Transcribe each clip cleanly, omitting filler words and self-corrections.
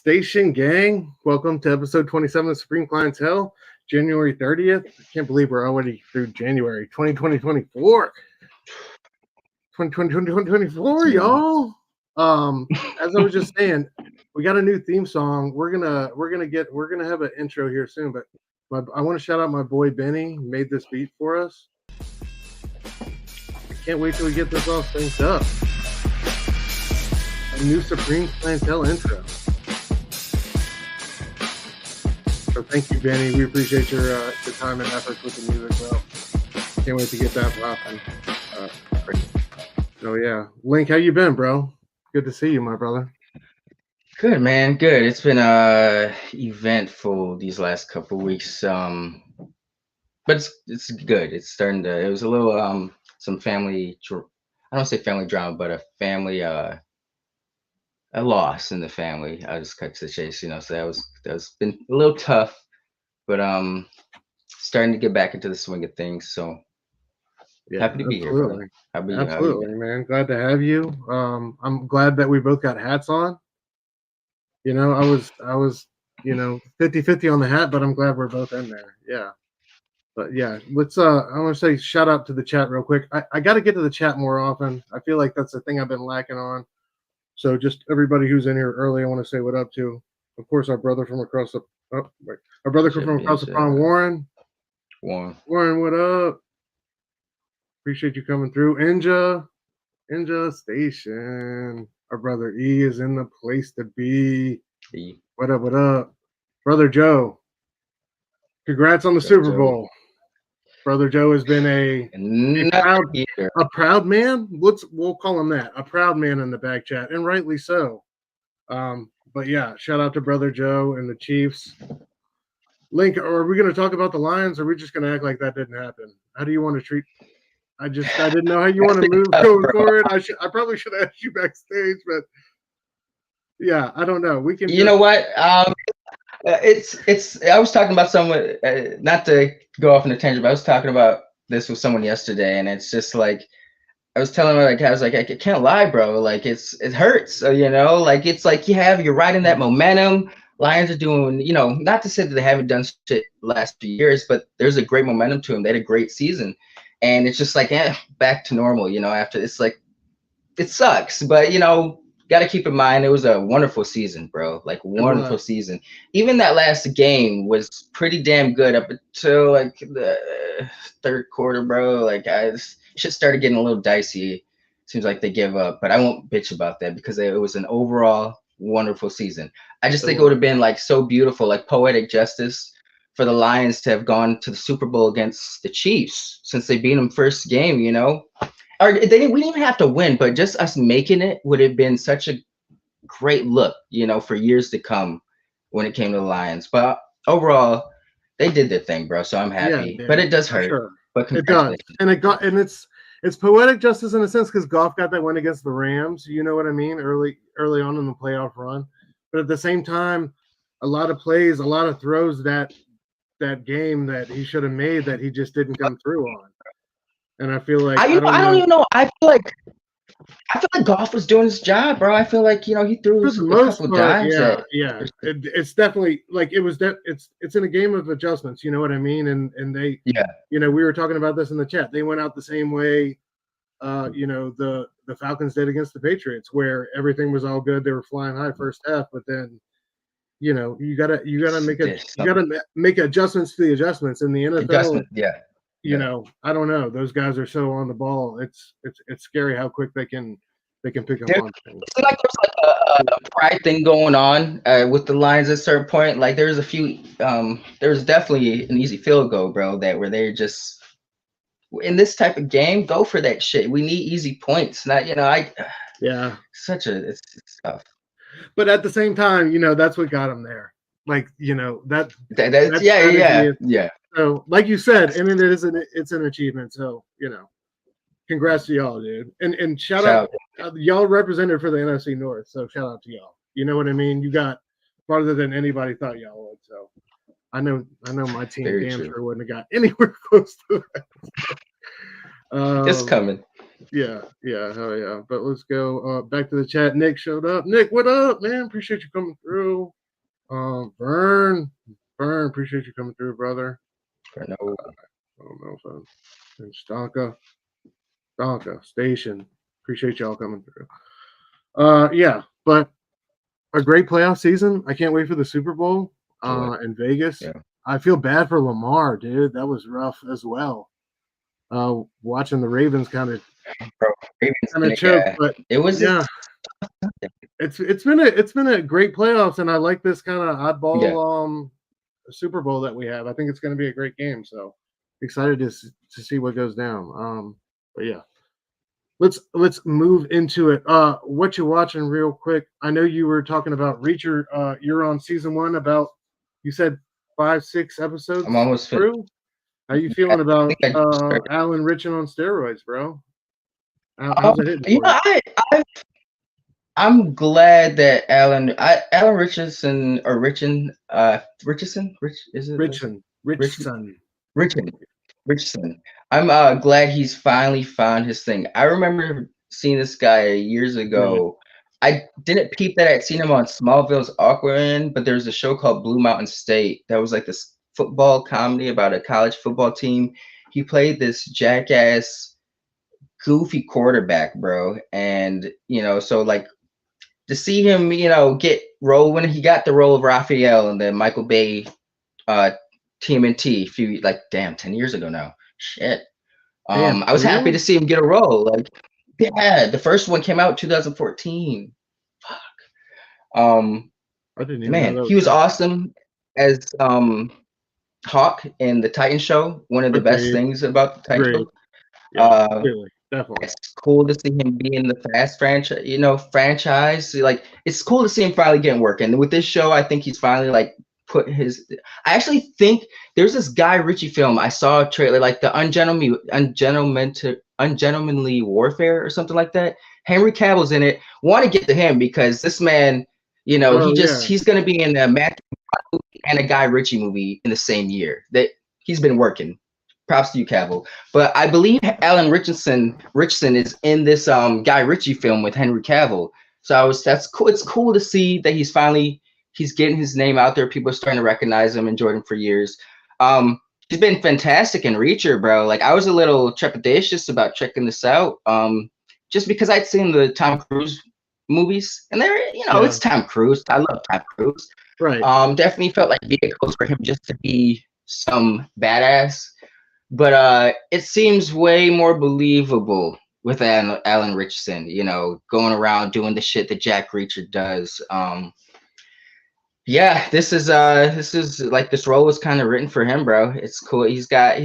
Station gang, welcome to episode 27 of Supreme Clientele, January 30th. I can't believe we're already through January 2024. 2024, y'all. As I was just saying, we got a new theme song. We're gonna have an intro here soon, but I want to shout out my boy Benny, who made this beat for us. I can't wait till we get this all synced up. A new Supreme Clientele intro. So thank you, Benny. We appreciate your time and effort with the music, bro. Can't wait to get that popping. So yeah, Link, how you been, bro? Good to see you, my brother. Good, man. Good. It's been eventful these last couple of weeks. But it's good. It's starting to. It was a little some family. I don't say family drama, but a family a loss in the family. I just cut to the chase, So that was been a little tough, but starting to get back into the swing of things. So yeah, happy to be here, brother. Absolutely, man. Glad to have you. I'm glad that we both got hats on. I was 50-50 on the hat, but I'm glad we're both in there. Yeah. But yeah, let's I want to say shout out to the chat real quick. I got to get to the chat more often. I feel like that's the thing I've been lacking on. So just everybody who's in here early, I want to say what up to. Of course, our brother from across the pond, Warren. Warren, what up? Appreciate you coming through. Inja Station. Our brother E is in the place to be. What up? What up, brother Joe? Congrats on the Super Bowl. Brother Joe has been a proud man. We'll call him that. A proud man in the back chat, and rightly so. But yeah, shout out to Brother Joe and the Chiefs. Link, are we going to talk about the Lions, or are we just going to act like that didn't happen? How do you want to treat? I didn't know how you want to move going forward. I probably should have asked you backstage, but yeah, I don't know. We can. You know what? It's. I was talking about someone, not to go off on a tangent, but I was talking about this with someone yesterday, and it's just like I was telling her, I was like, I can't lie, bro. Like it hurts. So, it's like you're riding that momentum. Lions are doing, not to say that they haven't done shit the last few years, but there's a great momentum to them. They had a great season, and it's just like, back to normal. After it's like, it sucks, but got to keep in mind it was a wonderful season, bro. Like wonderful season. Even that last game was pretty damn good up until like the third quarter, bro. Like shit started getting a little dicey. Seems like they give up, but I won't bitch about that because it was an overall wonderful season. I just think it would have been like so beautiful, like poetic justice for the Lions to have gone to the Super Bowl against the Chiefs since they beat them first game, Or we didn't even have to win, but just us making it would have been such a great look, for years to come when it came to the Lions. But overall, they did their thing, bro. So I'm happy. Yeah, but it does hurt. Sure. But it does, and it's poetic justice in a sense because Garth got that win against the Rams. You know what I mean? Early on in the playoff run, but at the same time, a lot of plays, a lot of throws that game that he should have made that he just didn't come through on. And I feel like I don't even know. I feel like Garth was doing his job, bro. I feel like he threw a couple dimes. Yeah. It's definitely like it was. It's in a game of adjustments. You know what I mean? And they, we were talking about this in the chat. They went out the same way, the Falcons did against the Patriots, where everything was all good. They were flying high first half, but then, you gotta make adjustments to the adjustments in the NFL. I don't know. Those guys are so on the ball. It's scary how quick they can pick up on things. It's like there's like a pride thing going on with the Lions at a certain point. Like there's a few. There's definitely an easy field goal, bro. Where they're just in this type of game, go for that shit. We need easy points. Not it's tough. But at the same time, that's what got them there. Like yeah. So, like you said, and it's an achievement. So, congrats to y'all, dude. And shout out, y'all represented for the NFC North. So, shout out to y'all. You know what I mean? You got farther than anybody thought y'all would. So, I know my team sure wouldn't have got anywhere close to that. It's coming. Yeah, hell yeah. But let's go back to the chat. Nick showed up. Nick, what up, man? Appreciate you coming through. Vern, appreciate you coming through, brother. I don't know if and Stonka, Station. Appreciate y'all coming through. Yeah, but a great playoff season. I can't wait for the Super Bowl in Vegas. Yeah. I feel bad for Lamar, dude. That was rough as well. Watching the Ravens kind of choke, but it was it's been a great playoffs, and I like this kind of oddball Super Bowl that we have. I think it's going to be a great game. So excited to see what goes down. But yeah, let's move into it. What you watching real quick? I know you were talking about Reacher. You're on season 1. About, you said 5-6 episodes. I'm almost through. How you feeling about Alan Ritchson on steroids, bro? How's it hitting? I'm glad that Alan Richardson or Richardson, Richardson. I'm glad he's finally found his thing. I remember seeing this guy years ago. I didn't peep that I'd seen him on Smallville's Aquaman, but there's a show called Blue Mountain State that was like this football comedy about a college football team. He played this jackass, goofy quarterback, bro. And, so like to see him, get role when he got the role of Raphael in the Michael Bay TMNT 10 years ago now. Shit. I was happy to see him get a role. Like, yeah, the first one came out 2014. Fuck. I didn't even know he was awesome as Hawk in the Titan show. One of the best things about the Titan show. Yeah, really, definitely. It's cool to see him be in the Fast franchise. Like, it's cool to see him finally getting work. And with this show, I think he's finally like put his. I actually think there's this Guy Ritchie film. I saw a trailer, like the Ungentlemanly Warfare or something like that. Henry Cavill's in it. Want to get to him because this man, he's going to be in a Matthew and a Guy Ritchie movie in the same year. That he's been working. Props to you, Cavill. But I believe Alan Richardson is in this Guy Ritchie film with Henry Cavill. So that's cool. It's cool to see that he's getting his name out there. People are starting to recognize him, enjoyed him for years. He's been fantastic in Reacher, bro. Like, I was a little trepidatious about checking this out, just because I'd seen the Tom Cruise movies, and it's Tom Cruise. I love Tom Cruise. Right. Definitely felt like vehicles for him just to be some badass. But it seems way more believable with Alan Ritchson, going around doing the shit that Jack Reacher does. Yeah, this is like, this role was kind of written for him, bro. It's cool. He's got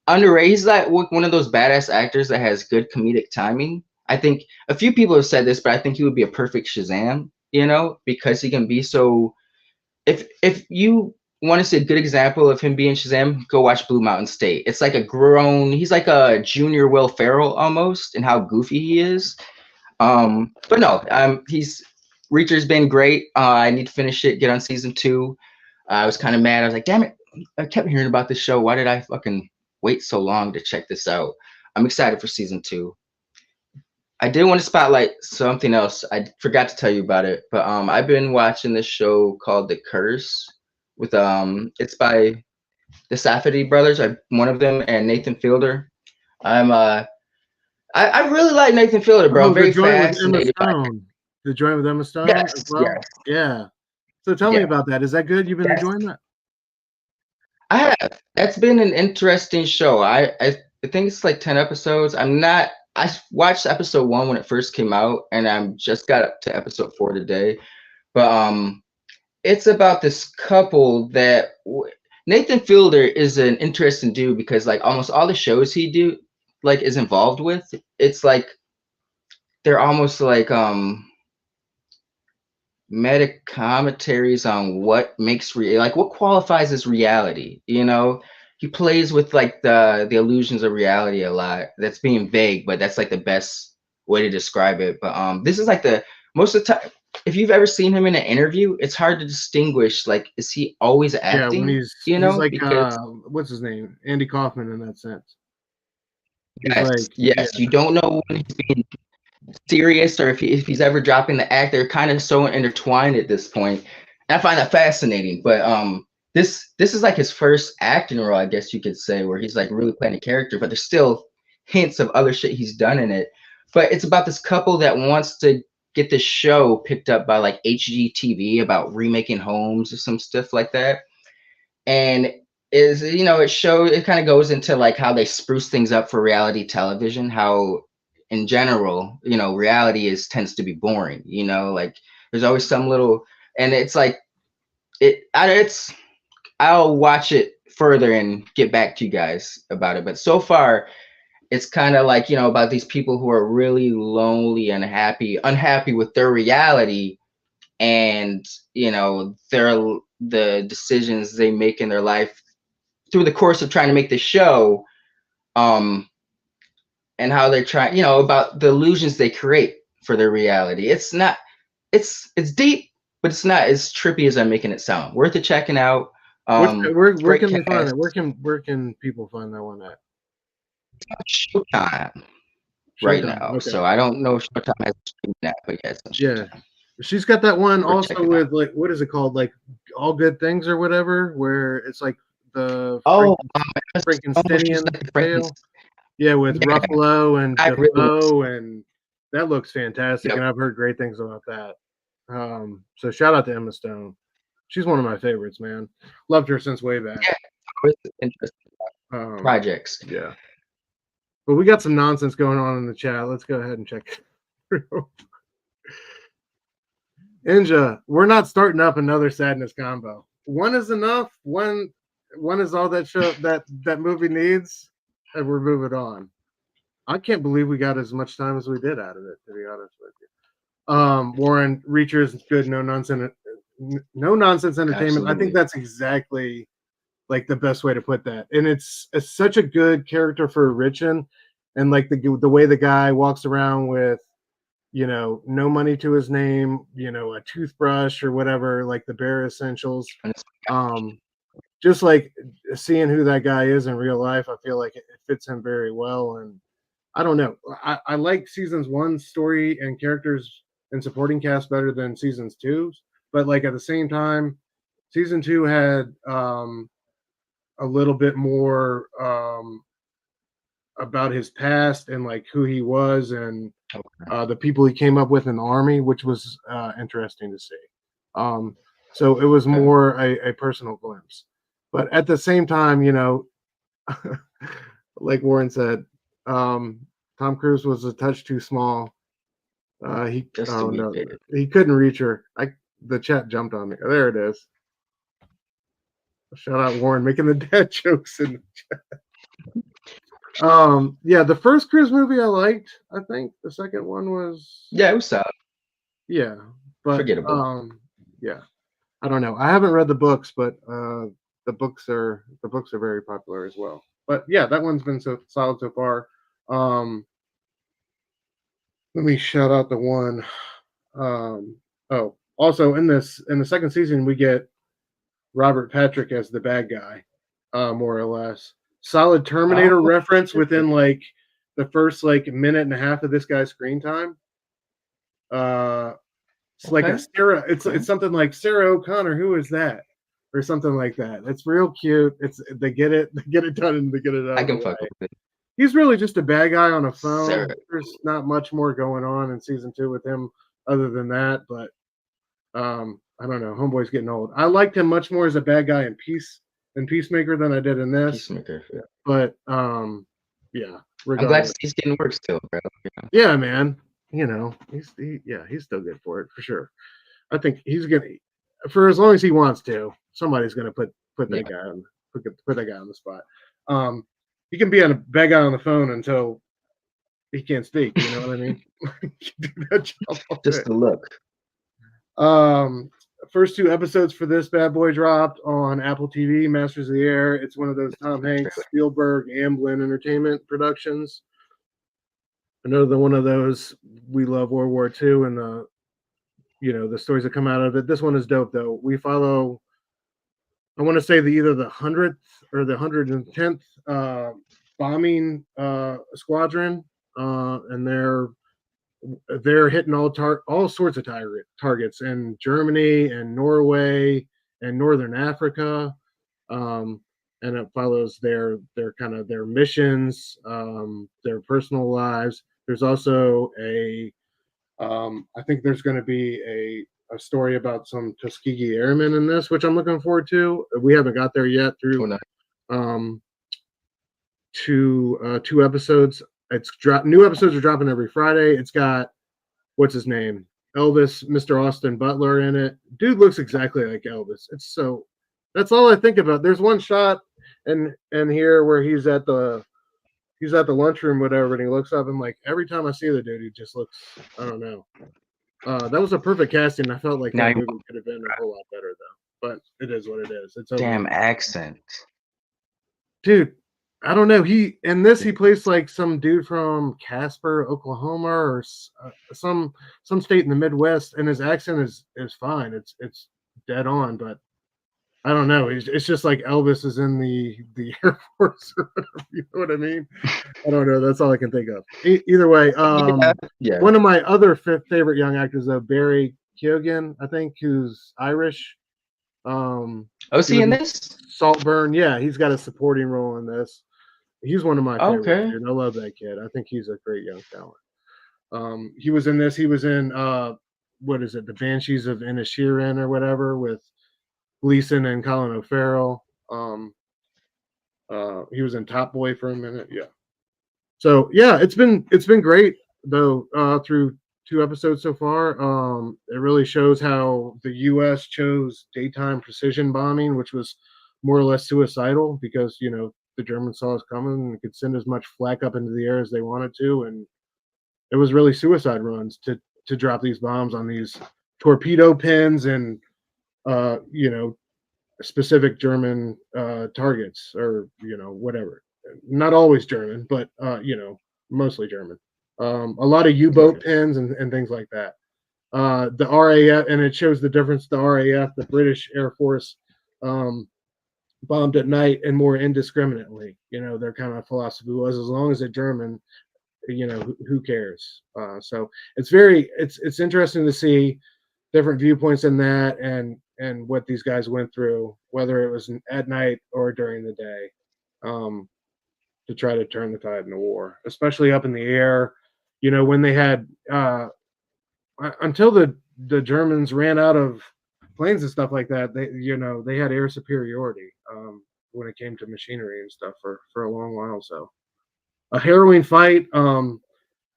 underrated. He's like one of those badass actors that has good comedic timing. I think a few people have said this, but I think he would be a perfect Shazam, because he can be so. If you want to see a good example of him being Shazam, go watch Blue Mountain State. It's like he's like a junior Will Ferrell almost in how goofy he is. But no, Reacher's been great. I need to finish it, get on season 2. I was kind of mad. I was like, damn it, I kept hearing about this show. Why did I fucking wait so long to check this out? I'm excited for season 2. I did want to spotlight something else. I forgot to tell you about it, but I've been watching this show called The Curse. With it's by the Safdie brothers, one of them, and Nathan Fielder. I really like Nathan Fielder, bro. I'm very fascinated by him. The joint with Emma Stone? Yes, well? yes. Yeah. So tell me about that. Is that good? You've been enjoying that? I have. That's been an interesting show. I think it's like 10 episodes. I watched episode 1 when it first came out, and I'm just got up to episode 4 today. But it's about this couple that Nathan Fielder is an interesting dude, because like almost all the shows he is involved with, it's like they're almost like meta commentaries on what makes what qualifies as reality. He plays with like the illusions of reality a lot. That's being vague, but that's like the best way to describe it. But this is like most of the time, if you've ever seen him in an interview, it's hard to distinguish, like, is he always acting? Yeah, when he's like, what's his name? Andy Kaufman in that sense. Yes, yes. You don't know when he's being serious or if he's ever dropping the act. They're kind of so intertwined at this point. And I find that fascinating. But this is like his first acting role, I guess you could say, where he's like really playing a character, but there's still hints of other shit he's done in it. But it's about this couple that wants to get this show picked up by like HGTV about remaking homes or some stuff like that. And it kind of goes into like how they spruce things up for reality television, how in general, reality tends to be boring, like there's always some little, and it's like I'll watch it further and get back to you guys about it. But so far it's kind of like, about these people who are really lonely and unhappy with their reality, and the decisions they make in their life through the course of trying to make the show, and how they're trying, about the illusions they create for their reality. It's deep, but it's not as trippy as I'm making it sound. Worth it checking out. Where can they find it? Where can people find that one at? Showtime right now. Okay. So I don't know if Showtime has that, but yeah. She's got that one also with like, what is it called? Like All Good Things or whatever, where it's like the Frankensteinian tale. Yeah, with Ruffalo and Defoe, and that looks fantastic. Yep. And I've heard great things about that. So shout out to Emma Stone. She's one of my favorites, man. Loved her since way back. Yeah, interesting projects. Yeah. But we got some nonsense going on in the chat. Let's go ahead and check it through. Inja, we're not starting up another sadness combo. One is enough. One is all that show that movie needs, and we're moving on. I can't believe we got as much time as we did out of it, to be honest with you. Warren, Reacher is good, no nonsense entertainment. Absolutely. I think that's exactly like the best way to put that. And it's such a good character for Wrightson, and like the way the guy walks around with, no money to his name, a toothbrush or whatever, like the bare essentials. Just like seeing who that guy is in real life, I feel like it fits him very well. And I don't know. I like seasons 1 story and characters and supporting cast better than seasons 2. But like at the same time, season 2 had a little bit more about his past and like who he was and the people he came up with in the army, which was interesting to see. So it was more a personal glimpse. But at the same time, like Warren said, Tom Cruise was a touch too small. He couldn't reach her. The chat jumped on me. There it is. Shout out Warren making the dad jokes in the chat. Yeah, the first Cruise movie I liked. I think the second one was it was solid. Yeah, but forgettable. Yeah, I don't know. I haven't read the books, but the books are very popular as well. But yeah, that one's been so solid so far. Let me shout out the one. Also in the second season we get Robert Patrick as the bad guy, more or less. Solid Terminator reference within like the first like minute and a half of this guy's screen time. It's like a Sarah. It's something like Sarah O'Connor. Who is that? Or something like that. It's real cute. They get it done and they get it out. I can fuck with it. He's really just a bad guy on a phone. Sarah. There's not much more going on in season 2 with him other than that. But I don't know. Homeboy's getting old. I liked him much more as a bad guy in Peacemaker than I did in this. Peacemaker, yeah. But yeah. I'm glad he's getting work still, bro. Yeah, man. He's still good for it for sure. I think he's gonna, for as long as he wants to, somebody's gonna put that guy on put that guy on the spot. He can be a bad guy on the phone until he can't speak. You know what I mean? Do that job just the look. First 2 episodes for this bad boy dropped on Apple TV, Masters of the Air. It's one of those Tom Hanks, Spielberg, Amblin Entertainment productions. Another one of those. We love World War II and the stories that come out of it. This one is dope though. We follow, I want to say either the 100th or the 110th bombing squadron, and they're hitting all sorts of targets in Germany and Norway and Northern Africa, and it follows their kind of their missions, their personal lives. There's also I think there's going to be a story about some Tuskegee Airmen in this, which I'm looking forward to. We haven't got there yet through two episodes. New episodes are dropping every Friday. It's got, what's his name, Elvis, Mr. Austin Butler in it. Dude looks exactly like Elvis. That's all I think about. There's one shot and here where he's at the lunchroom, whatever, and he looks up, and like every time I see the dude, he just looks, I don't know. That was a perfect casting. I felt like that movie could have been a whole lot better though, but it is what it is. It's damn accent, dude. I don't know. He plays like some dude from Casper, Oklahoma, or some state in the Midwest, and his accent is fine. It's dead on, but I don't know. It's just like Elvis is in the Air Force or whatever. You know what I mean? I don't know. That's all I can think of. Either way, yeah. One of my other favorite young actors, though, Barry Keoghan, I think, who's Irish. Is he in this? Saltburn. Yeah, he's got a supporting role in this. He's one of my favorites. Okay. Dude. I love that kid. I think he's a great young talent. He was in this. He was in what is it? The Banshees of Inisherin or whatever with Gleason and Colin O'Farrell. He was in Top Boy for a minute. Yeah. So yeah, it's been great though through 2 episodes so far. It really shows how the U.S. chose daytime precision bombing, which was more or less suicidal because the Germans saw us coming and could send as much flak up into the air as they wanted to, and it was really suicide runs to drop these bombs on these torpedo pins and specific German targets or whatever. Not always German, but mostly German. A lot of U-boat pins and things like that. The RAF, and it shows the difference. The RAF, the British Air Force, bombed at night and more indiscriminately. Their kind of philosophy was, as long as it's German, who cares? So it's interesting to see different viewpoints in that and what these guys went through, whether it was at night or during the day, to try to turn the tide in the war, especially up in the air. When they had until the Germans ran out of planes and stuff like that, they had air superiority when it came to machinery and stuff for a long while. So a harrowing fight,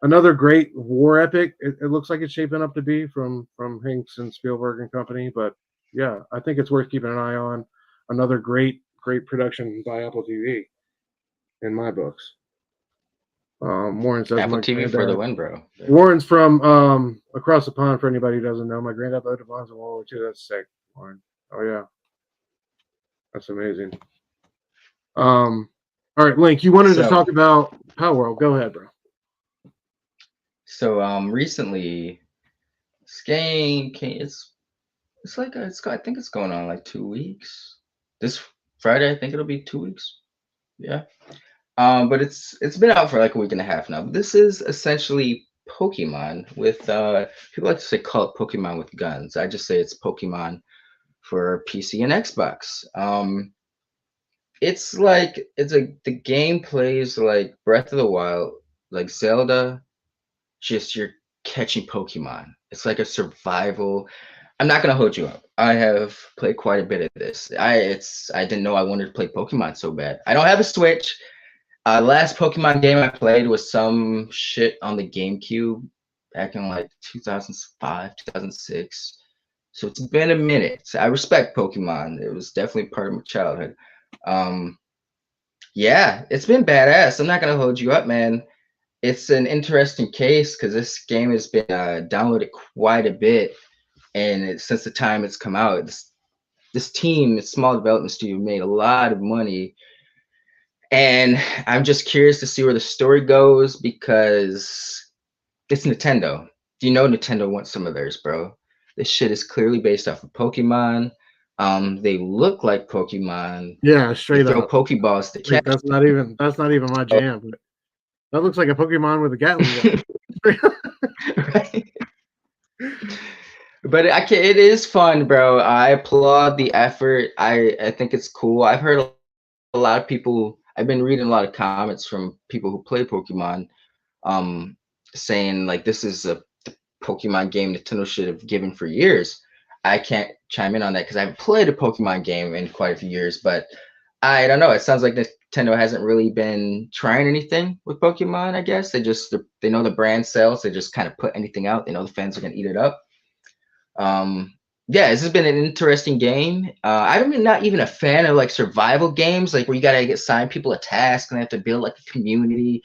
another great war epic. It looks like it's shaping up to be from Hanks and Spielberg and company. But yeah, I think it's worth keeping an eye on. Another great production by Apple TV in my books. Warren says Apple TV for the win, bro. Warren's from across the pond. For anybody who doesn't know, my granddad played the bombs in World War II. That's sick, Warren. Oh yeah, that's amazing. All right, Link, you wanted to talk about Power World. Go ahead, bro. So recently, this game came. I think it's going on like 2 weeks. This Friday, I think it'll be 2 weeks. Yeah. But it's been out for like a week and a half now. But this is essentially Pokemon with people like to call it Pokemon with guns. I just say it's Pokemon for PC and Xbox. The game plays like Breath of the Wild, like Zelda, just you're catching Pokemon. It's like a survival. I'm not gonna hold you up. I have played quite a bit of this. I didn't know I wanted to play Pokemon so bad. I don't have a Switch. Last Pokemon game I played was some shit on the GameCube back in like 2005, 2006. So it's been a minute. I respect Pokemon. It was definitely part of my childhood. Yeah, it's been badass. I'm not gonna hold you up, man. It's an interesting case because this game has been downloaded quite a bit, and since the time it's come out, this team, this small development studio, made a lot of money. And I'm just curious to see where the story goes because it's Nintendo. Do you know Nintendo wants some of theirs, bro? This shit is clearly based off of Pokemon. They look like Pokemon. Yeah, You straight throw up. Pokeballs to Like, catch. that's not even my jam. But that looks like a Pokemon with a Gatling gun. Right? But it is fun, bro. I applaud the effort. I think it's cool. I've heard a lot of people. I've been reading a lot of comments from people who play Pokemon, saying like this is a Pokemon game Nintendo should have given for years. I can't chime in on that because I haven't played a Pokemon game in quite a few years, but I don't know. It sounds like Nintendo hasn't really been trying anything with Pokemon. I guess they know the brand sells. They just kind of put anything out. They know the fans are gonna eat it up. Yeah, this has been an interesting game. I'm not even a fan of like survival games, like where you gotta assign people a task and they have to build like a community.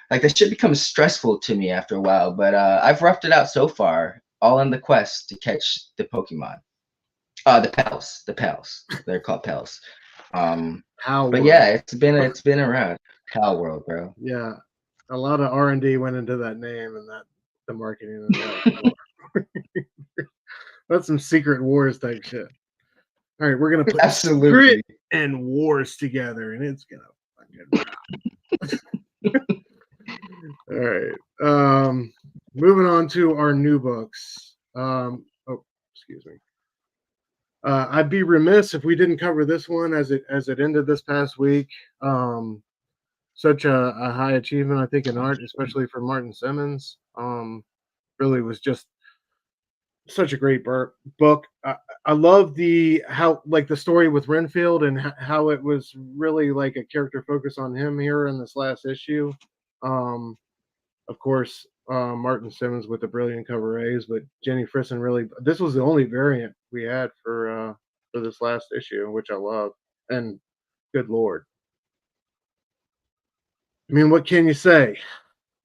Like that shit becomes stressful to me after a while. But I've roughed it out so far, all in the quest to catch the Pokemon. The pals. They're called pals. But yeah, it's been around. Pal World, bro. Yeah, a lot of R&D went into that name and the marketing of that. That's some Secret Wars type shit. All right, we're gonna put Absolutely. Secret and Wars together, and it's gonna fucking rock. All right. Moving on to our new books. Oh, excuse me. I'd be remiss if we didn't cover this one as it ended this past week. Such a high achievement, I think, in art, especially for Martin Simmonds. Really was just such a great book. I love the story with Renfield and how it was really like a character focus on him here in this last issue. Of course, Martin Simmonds with the brilliant cover A's, but Jenny Frison really. This was the only variant we had for this last issue, which I love. And good lord, I mean, what can you say?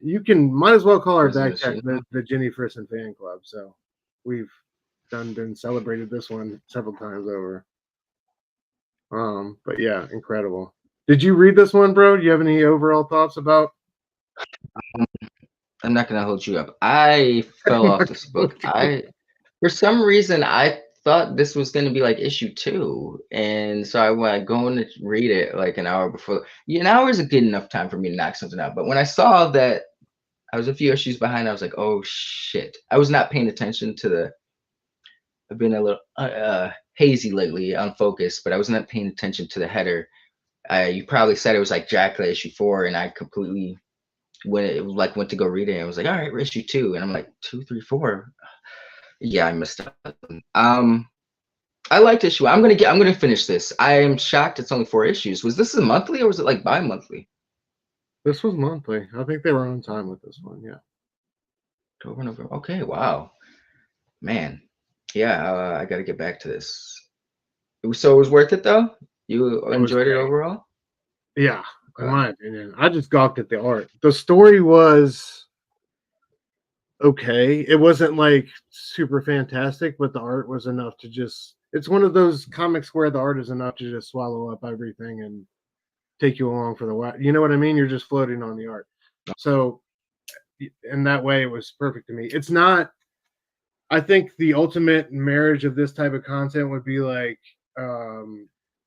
You might as well call our backpack the Jenny Frison fan club. So we've been celebrated this one several times over. But yeah, incredible. Did you read this one, bro? Do you have any overall thoughts about? I'm not gonna hold you up. I fell off this book. For some reason, I thought this was gonna be like issue 2, and so I went going to read it like an hour before. An hour is a good enough time for me to knock something out. But when I saw that I was a few issues behind, I was like, oh shit! I was not paying attention to the. I've been a little hazy lately, unfocused, but I was not paying attention to the header. You probably said it was like Dracula issue 4, and I completely went to go read it. And I was like, all right, issue 2, and I'm like 2, 3, 4. Yeah, I missed up. I liked issue. I'm gonna finish this. I am shocked it's only 4 issues. Was this a monthly or was it like bi-monthly? This was monthly. I think they were on time with this one. Yeah. October, November. Okay, wow, man. Yeah, I got to get back to this. So it was worth it though. You enjoyed it overall? Yeah, in my opinion. I just gawked at the art. The story was okay. It wasn't like super fantastic, but the art was enough to just. It's one of those comics where the art is enough to just swallow up everything and take you along for the ride. You know what I mean? You're just floating on the art. So, in that way, it was perfect to me. It's not. I think the ultimate marriage of this type of content would be like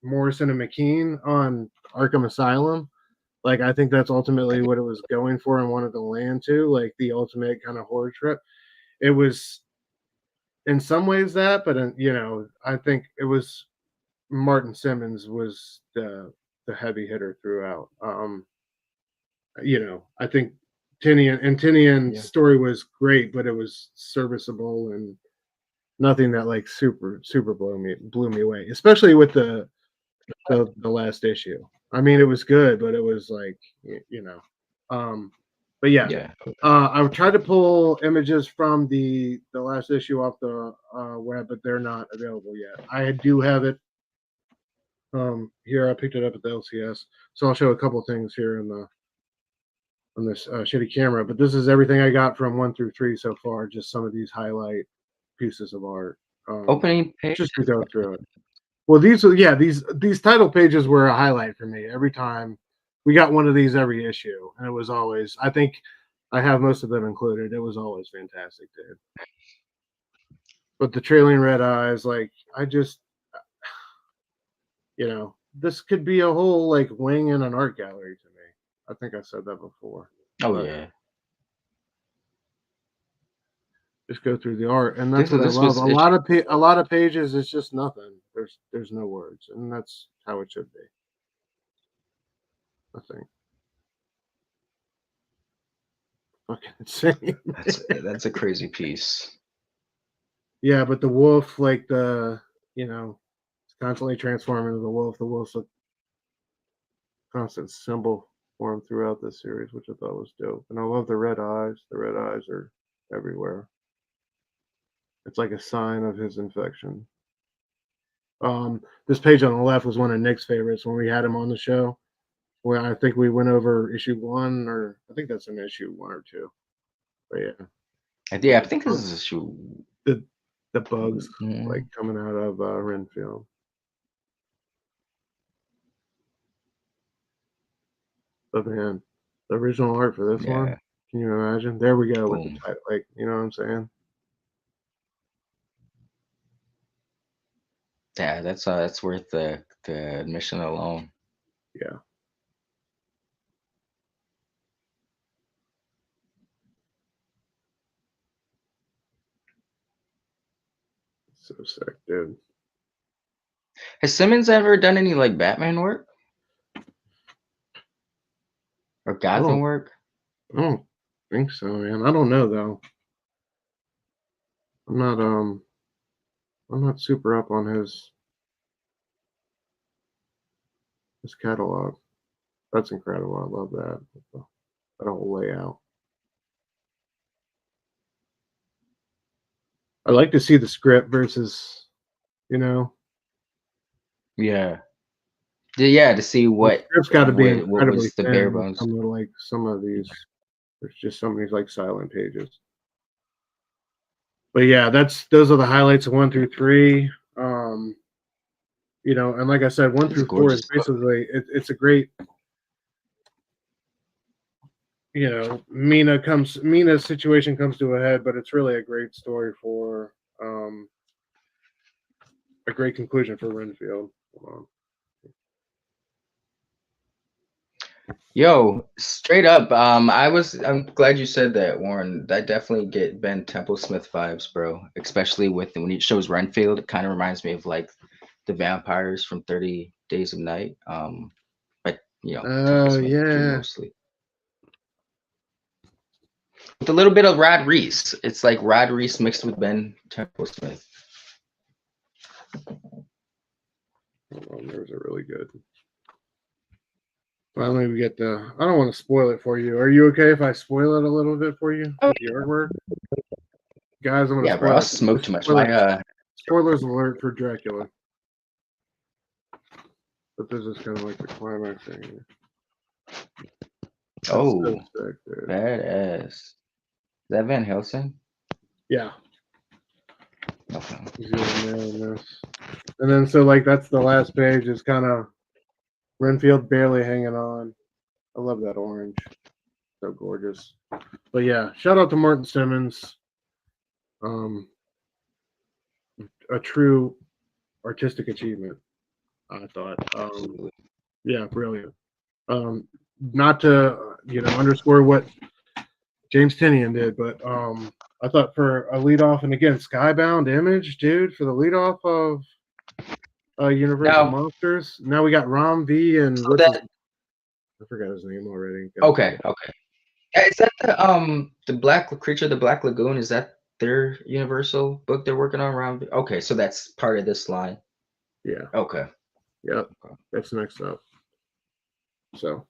Morrison and McKean on Arkham Asylum. Like, I think that's ultimately what it was going for and wanted to land to, like the ultimate kind of horror trip. It was in some ways that, but I think it was Martin Simmonds was the heavy hitter throughout. I think Tynion's story was great, but it was serviceable and nothing that like super blew me away, especially with the last issue. I mean, it was good, but it was like but yeah. I tried to pull images from the last issue off the web, but they're not available yet. I do have it here. I picked it up at the LCS, so I'll show a couple things here on this shitty camera. But this is everything I got from 1 through 3 so far. Just some of these highlight pieces of art. Opening page. Just to go through it. Well, these title pages were a highlight for me every time. We got one of these every issue, and it was always. I think I have most of them included. It was always fantastic, dude. But the trailing red eyes, like you know, this could be a whole like wing in an art gallery to me. I think I said that before. Oh yeah. Just go through the art, and that's what I This love. was A lot of pages is just nothing. There's no words, and that's how it should be. I think. Fucking insane. That's a crazy piece. Yeah, but the wolf, like the you know, it's constantly transforming into the wolf. The wolf's a constant symbol for him throughout this series, which I thought was dope. And I love the red eyes. The red eyes are everywhere. It's like a sign of his infection. This page on the left was one of Nick's favorites when we had him on the show. Well, I think we went over issue 1, or I think that's an issue 1 or 2. But yeah, I think this is issue. The bugs like coming out of Renfield. But man, the original art for this one, can you imagine? There we go. With the title, like, you know what I'm saying? Yeah, that's worth the admission alone. Yeah. So sick, dude. Has Simmonds ever done any like Batman work or Gotham work? I don't think so, man. I don't know though. I'm not super up on his catalog. That's incredible. I love that. That whole layout. I like to see the script versus, you know. Yeah. Yeah, to see what the script's got to be incredibly was the thin. bare bones. Some of these, there's just some of these like silent pages. But yeah, those are the highlights of 1 through 3. You know, and like I said, 1 through 4 is basically it's a great. You know, Mina's situation comes to a head, but it's really a great story for a great conclusion for Renfield. Yo, straight up, I'm glad you said that, Warren. I definitely get Ben Templesmith vibes, bro. Especially when he shows Renfield, it kind of reminds me of like the vampires from 30 Days of Night. But you know, yeah, mostly. With a little bit of Rod Reese. It's like Rod Reese mixed with Ben Templesmith. There's a really good. Finally, we get the. I don't want to spoil it for you. Are you okay if I spoil it a little bit for you? With the artwork, guys. I'm gonna. Yeah, bro. I smoke too much. Spoilers alert for Dracula. But this is kind of like the climax thing. Oh, so sick, badass. Is that Van Helsing? Yeah. Okay. And then so like that's the last page is kind of Renfield barely hanging on. I love that orange. So gorgeous. But yeah, shout out to Martin Simmonds. A true artistic achievement, I thought. Yeah, brilliant. Not to underscore what James Tynion did, but I thought for a leadoff, and again, Skybound Image, dude, for the leadoff of Universal Monsters. Now we got Rom V and I forgot his name already. Okay. Is that the Black Creature, the Black Lagoon? Is that their Universal book they're working on? Rom V? Okay, so that's part of this line. Yeah. Okay. Yep. Okay. That's next up. So,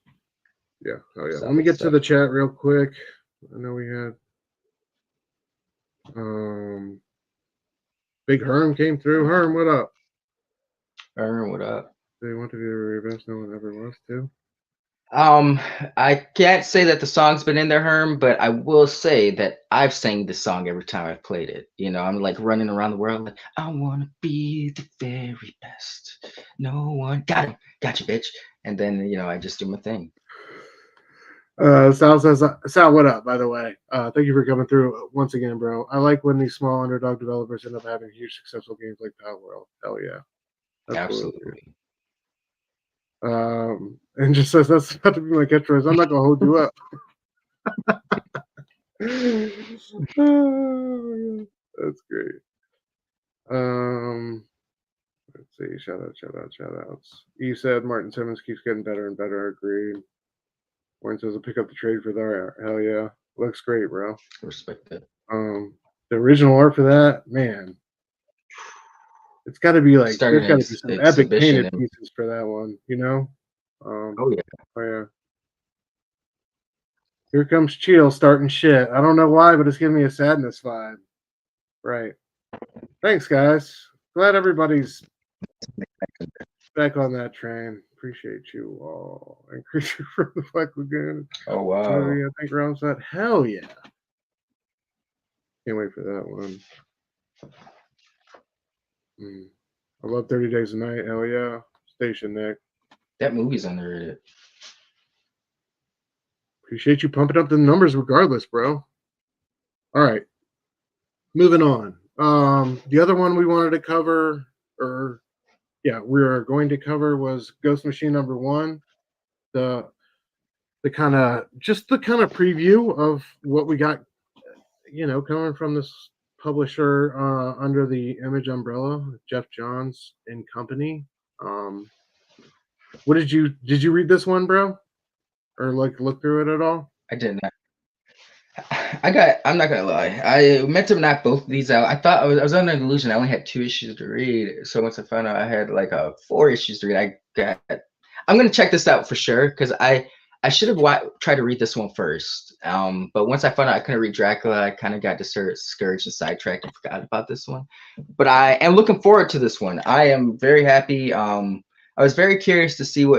yeah. Oh yeah. Let me get to the chat real quick. I know we had Big Herm came through. Herm, what up? Herm, what up? They want to be the best no one ever was to. I can't say that the song's been in there, Herm, but I will say that I've sang this song every time I've played it. You know, I'm like running around the world like, I want to be the very best. No one got him. Got you, bitch. And then, I just do my thing. Sal says, Sal, what up, by the way? Thank you for coming through once again, bro. I like when these small underdog developers end up having huge successful games like Power World. Hell yeah. Absolutely. And just says that's about to be my catchphrase. I'm not gonna hold you up. Oh, that's great. Let's see. Shout outs. E said Martin Simmonds keeps getting better and better. Agreed. Warren says I'll pick up the trade for there. Hell yeah. Looks great, bro. Respect that. The original art for that, man. It's got to be like there's got to be some epic painted pieces for that one, you know? Oh yeah. Here comes Chill starting shit. I don't know why, but it's giving me a sadness vibe. Right. Thanks, guys. Glad everybody's back on that train. Appreciate you all. And Creature from the Black Lagoon. Oh wow. I think Ron said, hell yeah. Can't wait for that one. I love 30 Days a Night. Hell yeah. Station Nick. That movie's underrated. Appreciate you pumping up the numbers regardless, bro. All right. Moving on. The other one we wanted to cover, we are going to cover was Ghost Machine #1. The kind of preview of what we got, coming from this publisher under the Image umbrella, Geoff Johns and Company. What did you read this one, bro? Or like look through it at all? I did not. I'm not gonna lie. I meant to knock both of these out. I thought I was under the illusion I only had 2 issues to read. So once I found out I had like 4 issues to read, I'm gonna check this out for sure because I should have tried to read this one first. But once I found out I couldn't read Dracula, I kind of got discouraged and sidetracked and forgot about this one. But I am looking forward to this one. I am very happy. I was very curious to see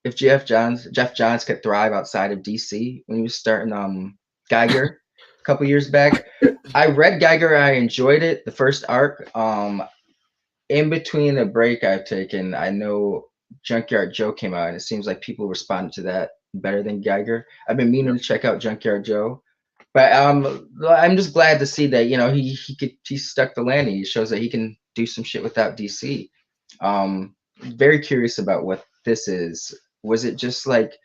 if Geoff Johns could thrive outside of DC when he was starting Geiger a couple years back. I read Geiger. I enjoyed it. The first arc. In between the break I've taken, I know Junkyard Joe came out, and it seems like people responded to that better than Geiger. I've been meaning to check out Junkyard Joe, but I'm just glad to see that he stuck the landing. He shows that he can do some shit without DC. Very curious about what this is. Was it just like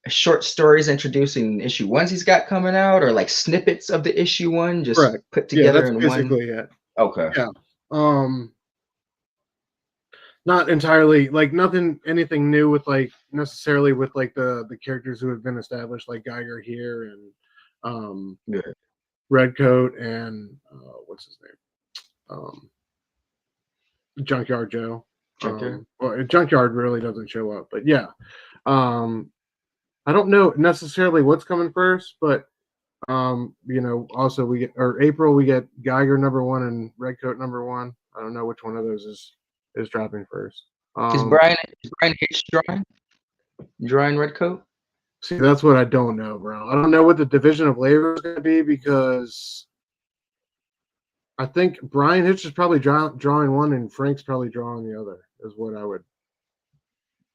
short stories introducing issue 1s he's got coming out, or like snippets of the issue 1 just put together in one? It. Okay. Yeah. Not entirely like anything new with like necessarily with like the characters who have been established, like Geiger here and Redcoat and what's his name? Junkyard Joe. Junkyard really doesn't show up, but yeah. I don't know necessarily what's coming first, but also April we get Geiger #1 and Redcoat #1. I don't know which one of those is dropping first. Is Brian H drawing Redcoat? See, that's what I don't know, bro. I don't know what the division of labor is going to be because I think Brian Hitch is probably drawing one and Frank's probably drawing the other, is what I would.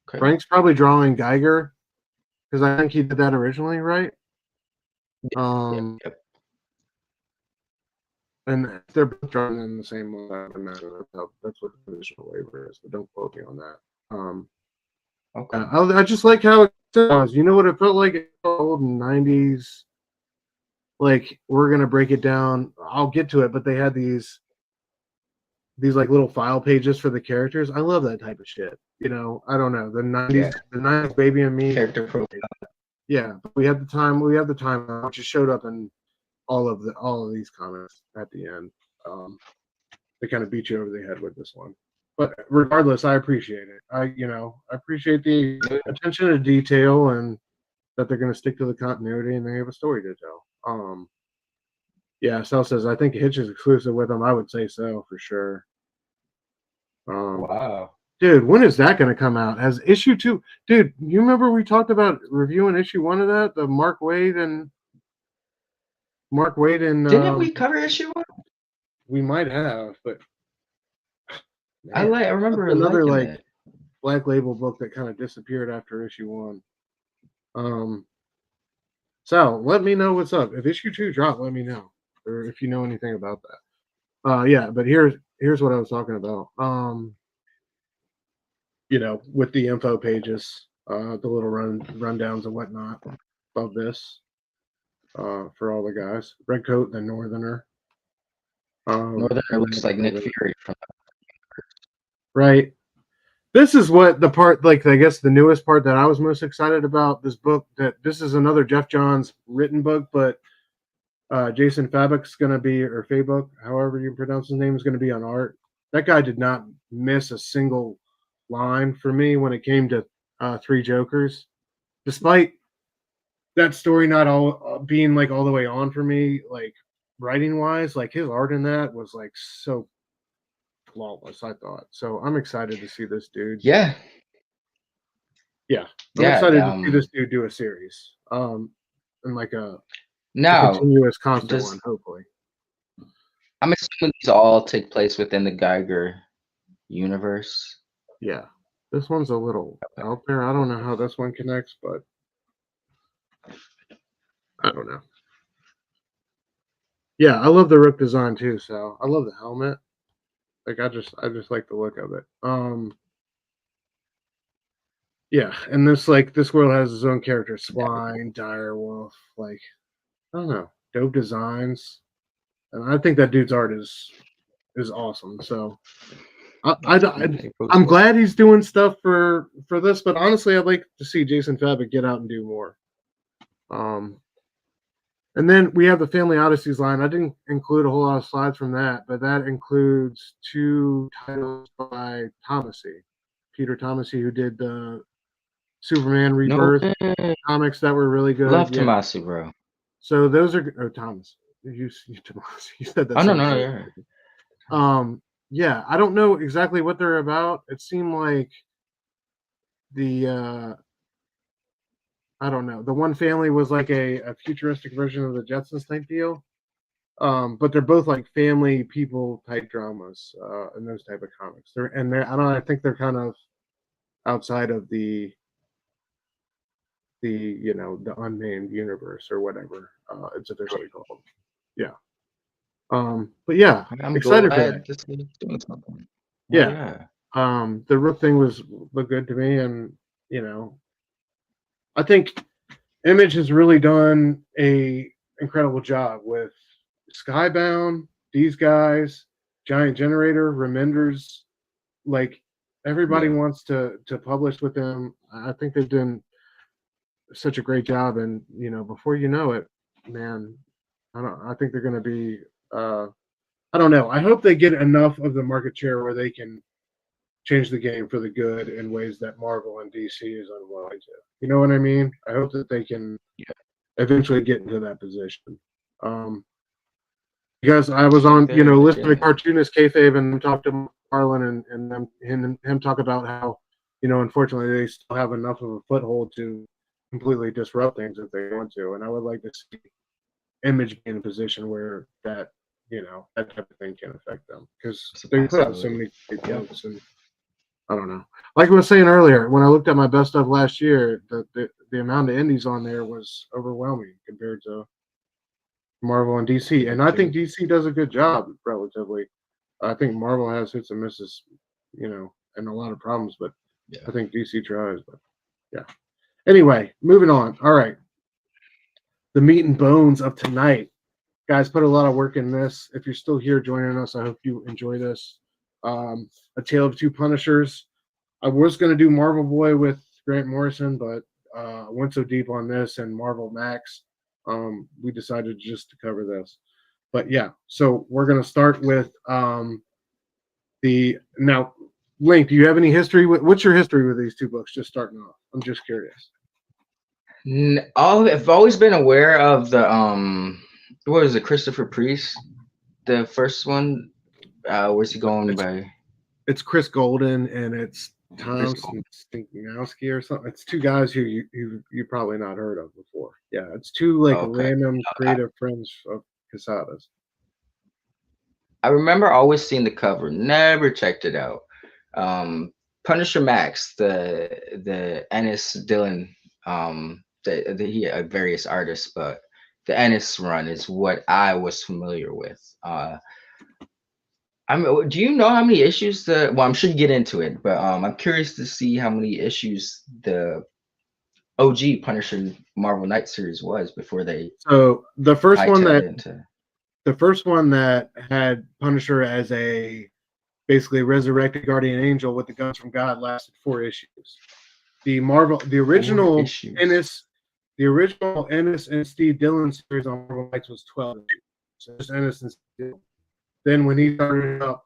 Okay. Frank's probably drawing Geiger because I think he did that originally, right? Yep. And they're both drawing in the same way. I imagine that's what the division of labor is, but don't quote me on that. Okay. I just like how it was. You know what it felt like? It felt old 90s. Like, we're gonna break it down. I'll get to it, but they had these like little file pages for the characters. I love that type of shit. I don't know, the 90s, the 90s Baby and Me character profile. Yeah, we have the time, which showed up in all of these comments at the end. They kind of beat you over the head with this one. But regardless, I appreciate it. I appreciate the attention to detail and that they're going to stick to the continuity and they have a story to tell. Sal says, I think Hitch is exclusive with them. I would say so for sure. Wow. Dude, when is that going to come out? Has issue 2? Dude, you remember we talked about reviewing issue 1 of that? The Mark Waid and. Didn't we cover issue 1? We might have, but. Man, I remember another like Black Label book that kind of disappeared after issue 1. Sal, let me know what's up. If issue 2 dropped, let me know, or if you know anything about that. But here's what I was talking about. you know, with the info pages, the little rundowns and whatnot of this for all the guys. Redcoat, the Northerner. Northerner looks like Nick Fury from right. This is what the part, like, I guess the newest part that I was most excited about this book. That this is another Geoff Johns written book, but Jason Fabok's going to be, or Fabok, however you pronounce his name, is going to be on art. That guy did not miss a single line for me when it came to Three Jokers, despite that story not all being like all the way on for me, like writing wise. Like his art in that was like so flawless, I thought. So I'm excited to see this dude. Yeah. I'm excited to see this dude do a series. And like a continuous constant one, hopefully. I'm assuming these all take place within the Geiger universe. Yeah. This one's a little out there. I don't know how this one connects, but I don't know. Yeah, I love the Rook design too, so I love the helmet. Like I just like the look of it. Yeah, and this world has its own character, Swine, Direwolf, like I don't know, dope designs. And I think that dude's art is awesome. So I'm glad he's doing stuff for this, but honestly, I'd like to see Jason Fabok get out and do more. And then we have the Family Odysseys line. I didn't include a whole lot of slides from that, but that includes 2 titles by Tomasi, Peter Tomasi, who did the Superman Rebirth comics that were really good. Love Tomasi, bro. So those are Thomas. You said that. Oh no. Yeah, I don't know exactly what they're about. It seemed like the I don't know. The one family was like a futuristic version of the Jetsons type deal. But they're both like family people type dramas and those type of comics. I think they're kind of outside of the you know, the unnamed universe or whatever it's officially called. Yeah. But yeah, I'm excited for that. This is doing something. Yeah. The Rook thing looked good to me, and you know, I think Image has really done a incredible job with Skybound, these guys, Giant Generator, Remenders. Like everybody wants to publish with them. I think they've done such a great job, and you know, before you know it, man, I think they're going to be. I don't know. I hope they get enough of the market share where they can change the game for the good in ways that Marvel and DC is unwilling to. You know what I mean? I hope that they can eventually get into that position. Because I was on, you know, listening to Cartoonist Kayfabe and talk to Marlon and him talk about how, you know, unfortunately they still have enough of a foothold to completely disrupt things if they want to. And I would like to see Image be in a position where that, you know, that type of thing can affect them, because they put out so many great books. And I don't know. Like I was saying earlier, when I looked at my best of last year, the amount of indies on there was overwhelming compared to Marvel and DC. And I think DC does a good job relatively. I think Marvel has hits and misses, you know, and a lot of problems, but I think DC tries. But yeah. Anyway, moving on. All right. The meat and bones of tonight. Guys, put a lot of work in this. If you're still here joining us, I hope you enjoy this. A Tale of Two Punishers. I was going to do Marvel Boy with Grant Morrison, but I went so deep on this and Marvel Max, we decided just to cover this. But yeah, so we're going to start with now, Link, do you have any history? What's your history with these two books? Just starting off. I'm just curious. I've always been aware of the what was it, Christopher Priest, the first one. Where's he going by? It's Chris Golden and it's Tom Stinknowski or something. It's two guys who you probably not heard of before. Yeah, it's two like random creative friends of Quesada's. I remember always seeing the cover, never checked it out. Punisher Max, the Ennis Dillon, he various artists, but the Ennis run is what I was familiar with. Do you know how many issues well, I'm sure you get into it, but I'm curious to see how many issues the OG Punisher Marvel Knight series was before they. So the first one that had Punisher as a basically resurrected guardian angel with the guns from God lasted 4 issues. The original Ennis and Steve Dillon series on Marvel Knights was 12 issues. So just Ennis and Steve. Then when he started up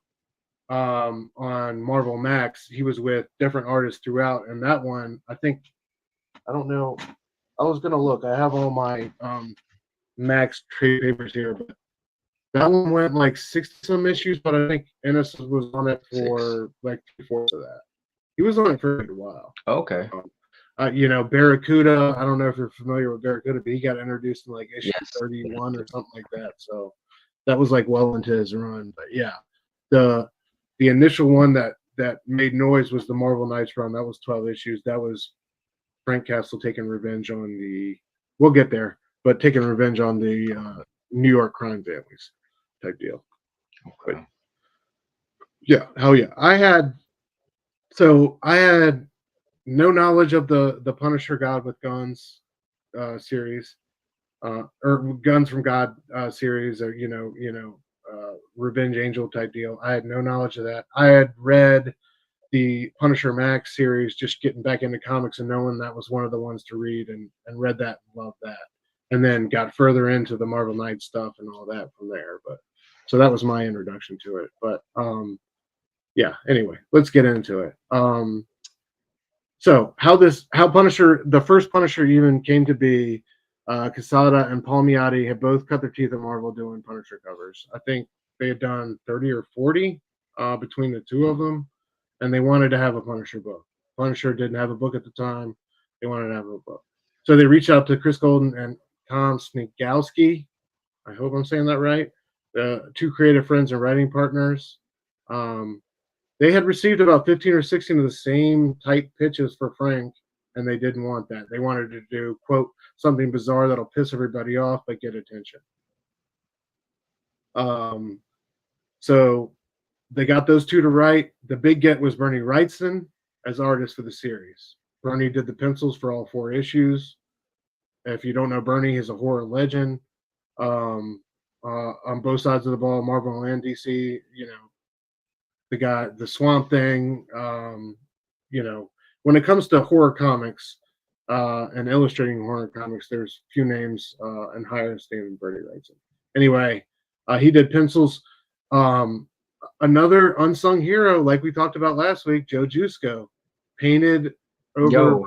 on Marvel Max, he was with different artists throughout, and that one, I don't know. I was gonna look. I have all my Max trade papers here, but that one went like 60-some issues, but I think Ennis was on it for like 3/4 of that. He was on it for a good while. Okay. Barracuda. I don't know if you're familiar with Barracuda, but he got introduced in like issue 31 or something like that. So that was like well into his run. But yeah, the initial one that made noise was the Marvel Knights run. That was 12 issues. That was Frank Castle taking revenge on we'll get there, but taking revenge on the New York crime families type deal. Okay. But yeah, hell yeah. I had no knowledge of the Punisher God with Guns series, or Guns from God series, or Revenge Angel type deal. I had no knowledge of that. I had read the Punisher Max series, just getting back into comics and knowing that was one of the ones to read, and read that and loved that, and then got further into the Marvel Knights stuff and all that from there. But so that was my introduction to it. But yeah, anyway, let's get into it. So how Punisher, the first Punisher even came to be, Quesada and Palmiotti had both cut their teeth at Marvel doing Punisher covers. I think they had done 30 or 40 between the two of them, and they wanted to have a Punisher book. Punisher didn't have a book at the time. They wanted to have a book. So they reached out to Chris Golden and Tom Snikowski. I hope I'm saying that right. Two creative friends and writing partners. They had received about 15 or 16 of the same type pitches for Frank, and they didn't want that. They wanted to do, quote, something bizarre that'll piss everybody off but get attention. So they got those two to write. The big get was Bernie Wrightson as artist for the series. Bernie did the pencils for all 4 issues. If you don't know Bernie, he's a horror legend. On both sides of the ball, Marvel and DC, the guy, the Swamp Thing, when it comes to horror comics and illustrating horror comics, there's few names in higher esteem than Bernie Wrightson. Anyway, he did pencils. Another unsung hero, like we talked about last week, Joe Jusko, painted over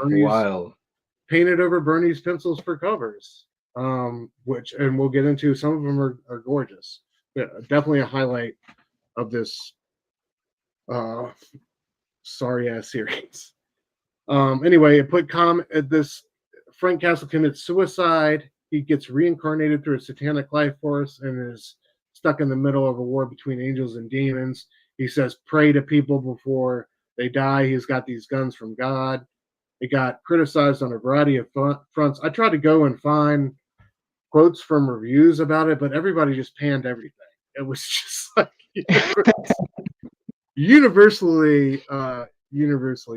Bernie's pencils for covers, which, and we'll get into, some of them are gorgeous. Yeah, definitely a highlight of this sorry ass series. Anyway, it put this Frank Castle commits suicide. He gets reincarnated through a satanic life force and is stuck in the middle of a war between angels and demons. He says pray to people before they die. He's got these guns from God. It got criticized on a variety of fronts. I tried to go and find quotes from reviews about it, but everybody just panned everything. It was just like universally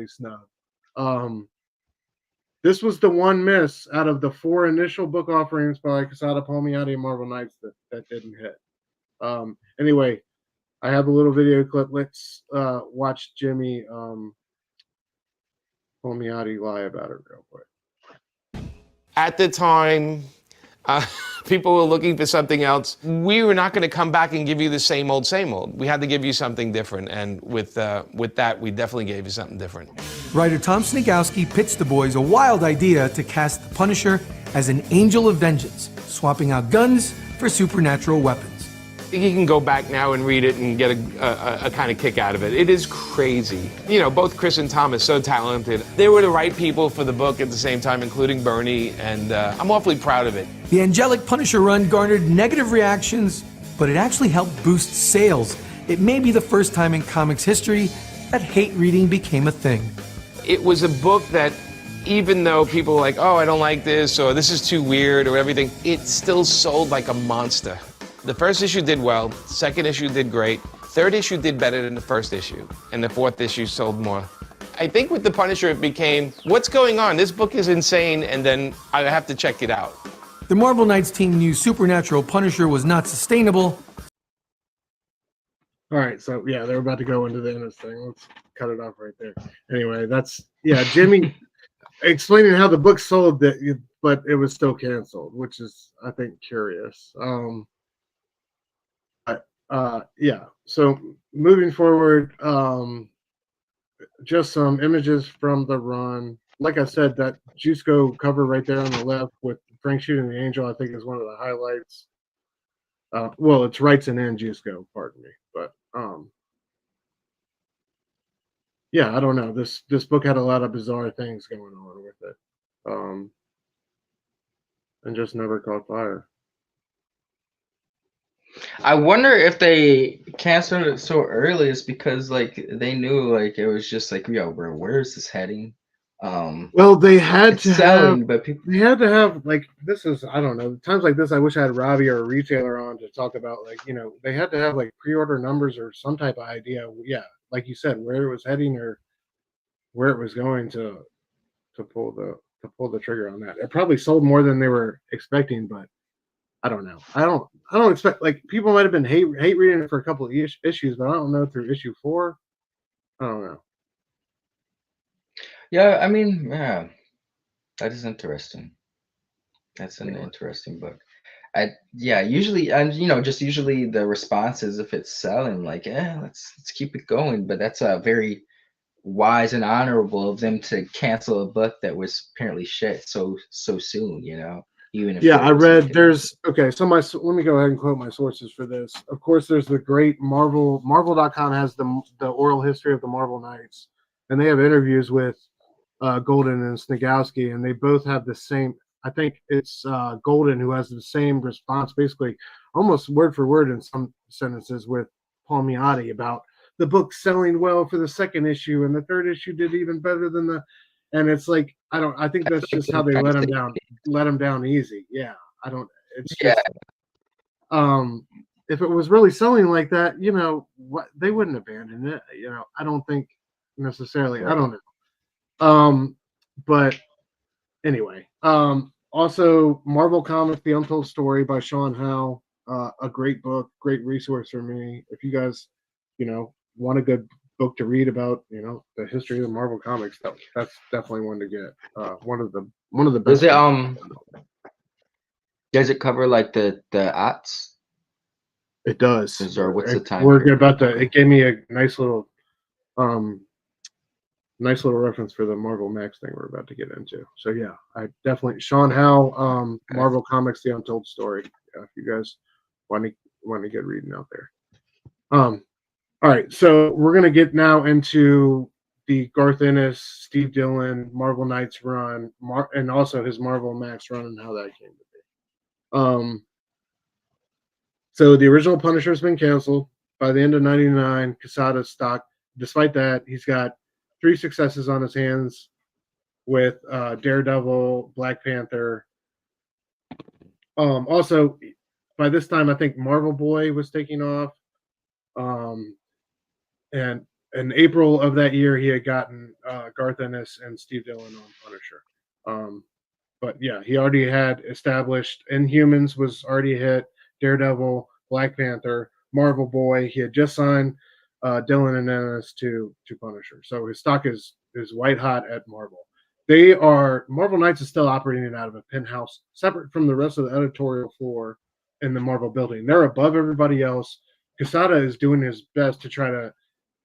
snubbed. This was the one miss out of the 4 initial book offerings by Quesada, Palmiotti, and Marvel Knights that didn't hit. Anyway, I have a little video clip. Let's watch Jimmy Palmiotti lie about it real quick. At the time, people were looking for something else. We were not going to come back and give you the same old, same old. We had to give you something different, and with that, we definitely gave you something different. Writer Tom Snikowski pitched the boys a wild idea to cast the Punisher as an angel of vengeance, swapping out guns for supernatural weapons. You can go back now and read it and get a kind of kick out of it. It is crazy. Both Chris and Tom are so talented. They were the right people for the book at the same time, including Bernie, and I'm awfully proud of it. The angelic Punisher run garnered negative reactions, but it actually helped boost sales. It may be the first time in comics history that hate reading became a thing. It was a book that, even though people were like, oh, I don't like this, or this is too weird, or everything, it still sold like a monster. The first issue did well, second issue did great, third issue did better than the first issue, and the fourth issue sold more. I think with the Punisher, it became, what's going on? This book is insane, and then I have to check it out. The Marvel Knights team knew Supernatural Punisher was not sustainable. All right, so yeah, they're about to go into the Ennis thing. Let's cut it off right there. Anyway, that's, yeah, Jimmy explaining how the book sold, that, but it was still canceled, which is, I think, curious. Yeah, so moving forward, just some images from the run. Like I said, that Juiceco cover right there on the left with Frank shooting the angel, I think, is one of the highlights. Well, it's Wrightson and Juiceco, pardon me, but yeah, I don't know. This book had a lot of bizarre things going on with it, and just never caught fire. I wonder if they canceled it so early is because like they knew like it was just like, yo, bro, where is this heading? Well, they had to selling, have, but people, they had to have, like, this is, I don't know, times like this, I wish I had Robbie or a retailer on to talk about, like, you know, they had to have like pre-order numbers or some type of idea. Yeah, like you said, where it was heading or where it was going to pull the trigger on that. It probably sold more than they were expecting, but I don't know. I don't expect, like, people might have been hate reading it for a couple of issues, but I don't know through issue 4. I don't know. yeah, I mean, yeah, that is interesting. That's an interesting book. Yeah, usually, and you know, just usually the response is if it's selling, like, yeah, let's keep it going. But that's a very wise and honorable of them to cancel a book that was apparently shit so soon, you know. Even if yeah, I read there's okay, so let me go ahead and quote my sources for this. Of course, there's the great Marvel.com has the oral history of the Marvel Knights, and they have interviews with Golden and Snigowski, and they both have the same, I think it's Golden who has the same response, basically almost word for word in some sentences, with Paul Miotti about the book selling well for the second issue, and the third issue did even better than the, and it's like, I think that's just how they let him down easy. Yeah, I don't, it's just, if it was really selling like that, you know, what, they wouldn't abandon it. You know, I don't think necessarily, I don't know. But anyway, also Marvel Comics: The Untold Story by Sean Howe, a great book, great resource for me. If you guys, you know, want a good book to read about, you know, the history of the Marvel Comics, that's definitely one to get. One of the best. Does it cover like the aughts? It does. Or what's the time? We're about to. It gave me a nice little reference for the Marvel Max thing we're about to get into. So yeah, I definitely, Sean Howe, Marvel Comics: The Untold Story. Yeah, if you guys want to get reading out there. All right, so we're gonna get now into the Garth Ennis, Steve Dillon, Marvel Knights run, and also his Marvel Max run and how that came to be. So the original Punisher has been canceled by the end of '99. Quesada's stock. Despite that, he's got 3 successes on his hands with Daredevil, Black Panther. Also, by this time, I think Marvel Boy was taking off. And in April of that year, he had gotten Garth Ennis and Steve Dillon on Punisher. But yeah, he already had established Inhumans was already hit, Daredevil, Black Panther, Marvel Boy. He had just signed Dillon and Ennis to Punisher. So his stock is white hot at Marvel. Marvel Knights is still operating out of a penthouse separate from the rest of the editorial floor in the Marvel building. They're above everybody else. Quesada is doing his best to try to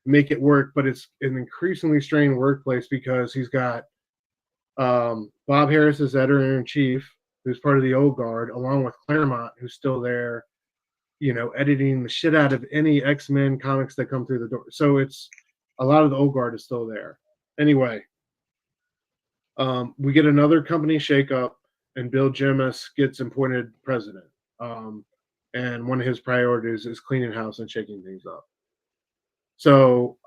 make it work, but it's an increasingly strained workplace because he's got Bob Harris as editor-in-chief, who's part of the old guard, along with Claremont, who's still there, you know, editing the shit out of any X-Men comics that come through the door. So it's a lot of the old guard is still there. Anyway, we get another company shakeup, and Bill Jemas gets appointed president. And one of his priorities is cleaning house and shaking things up. So,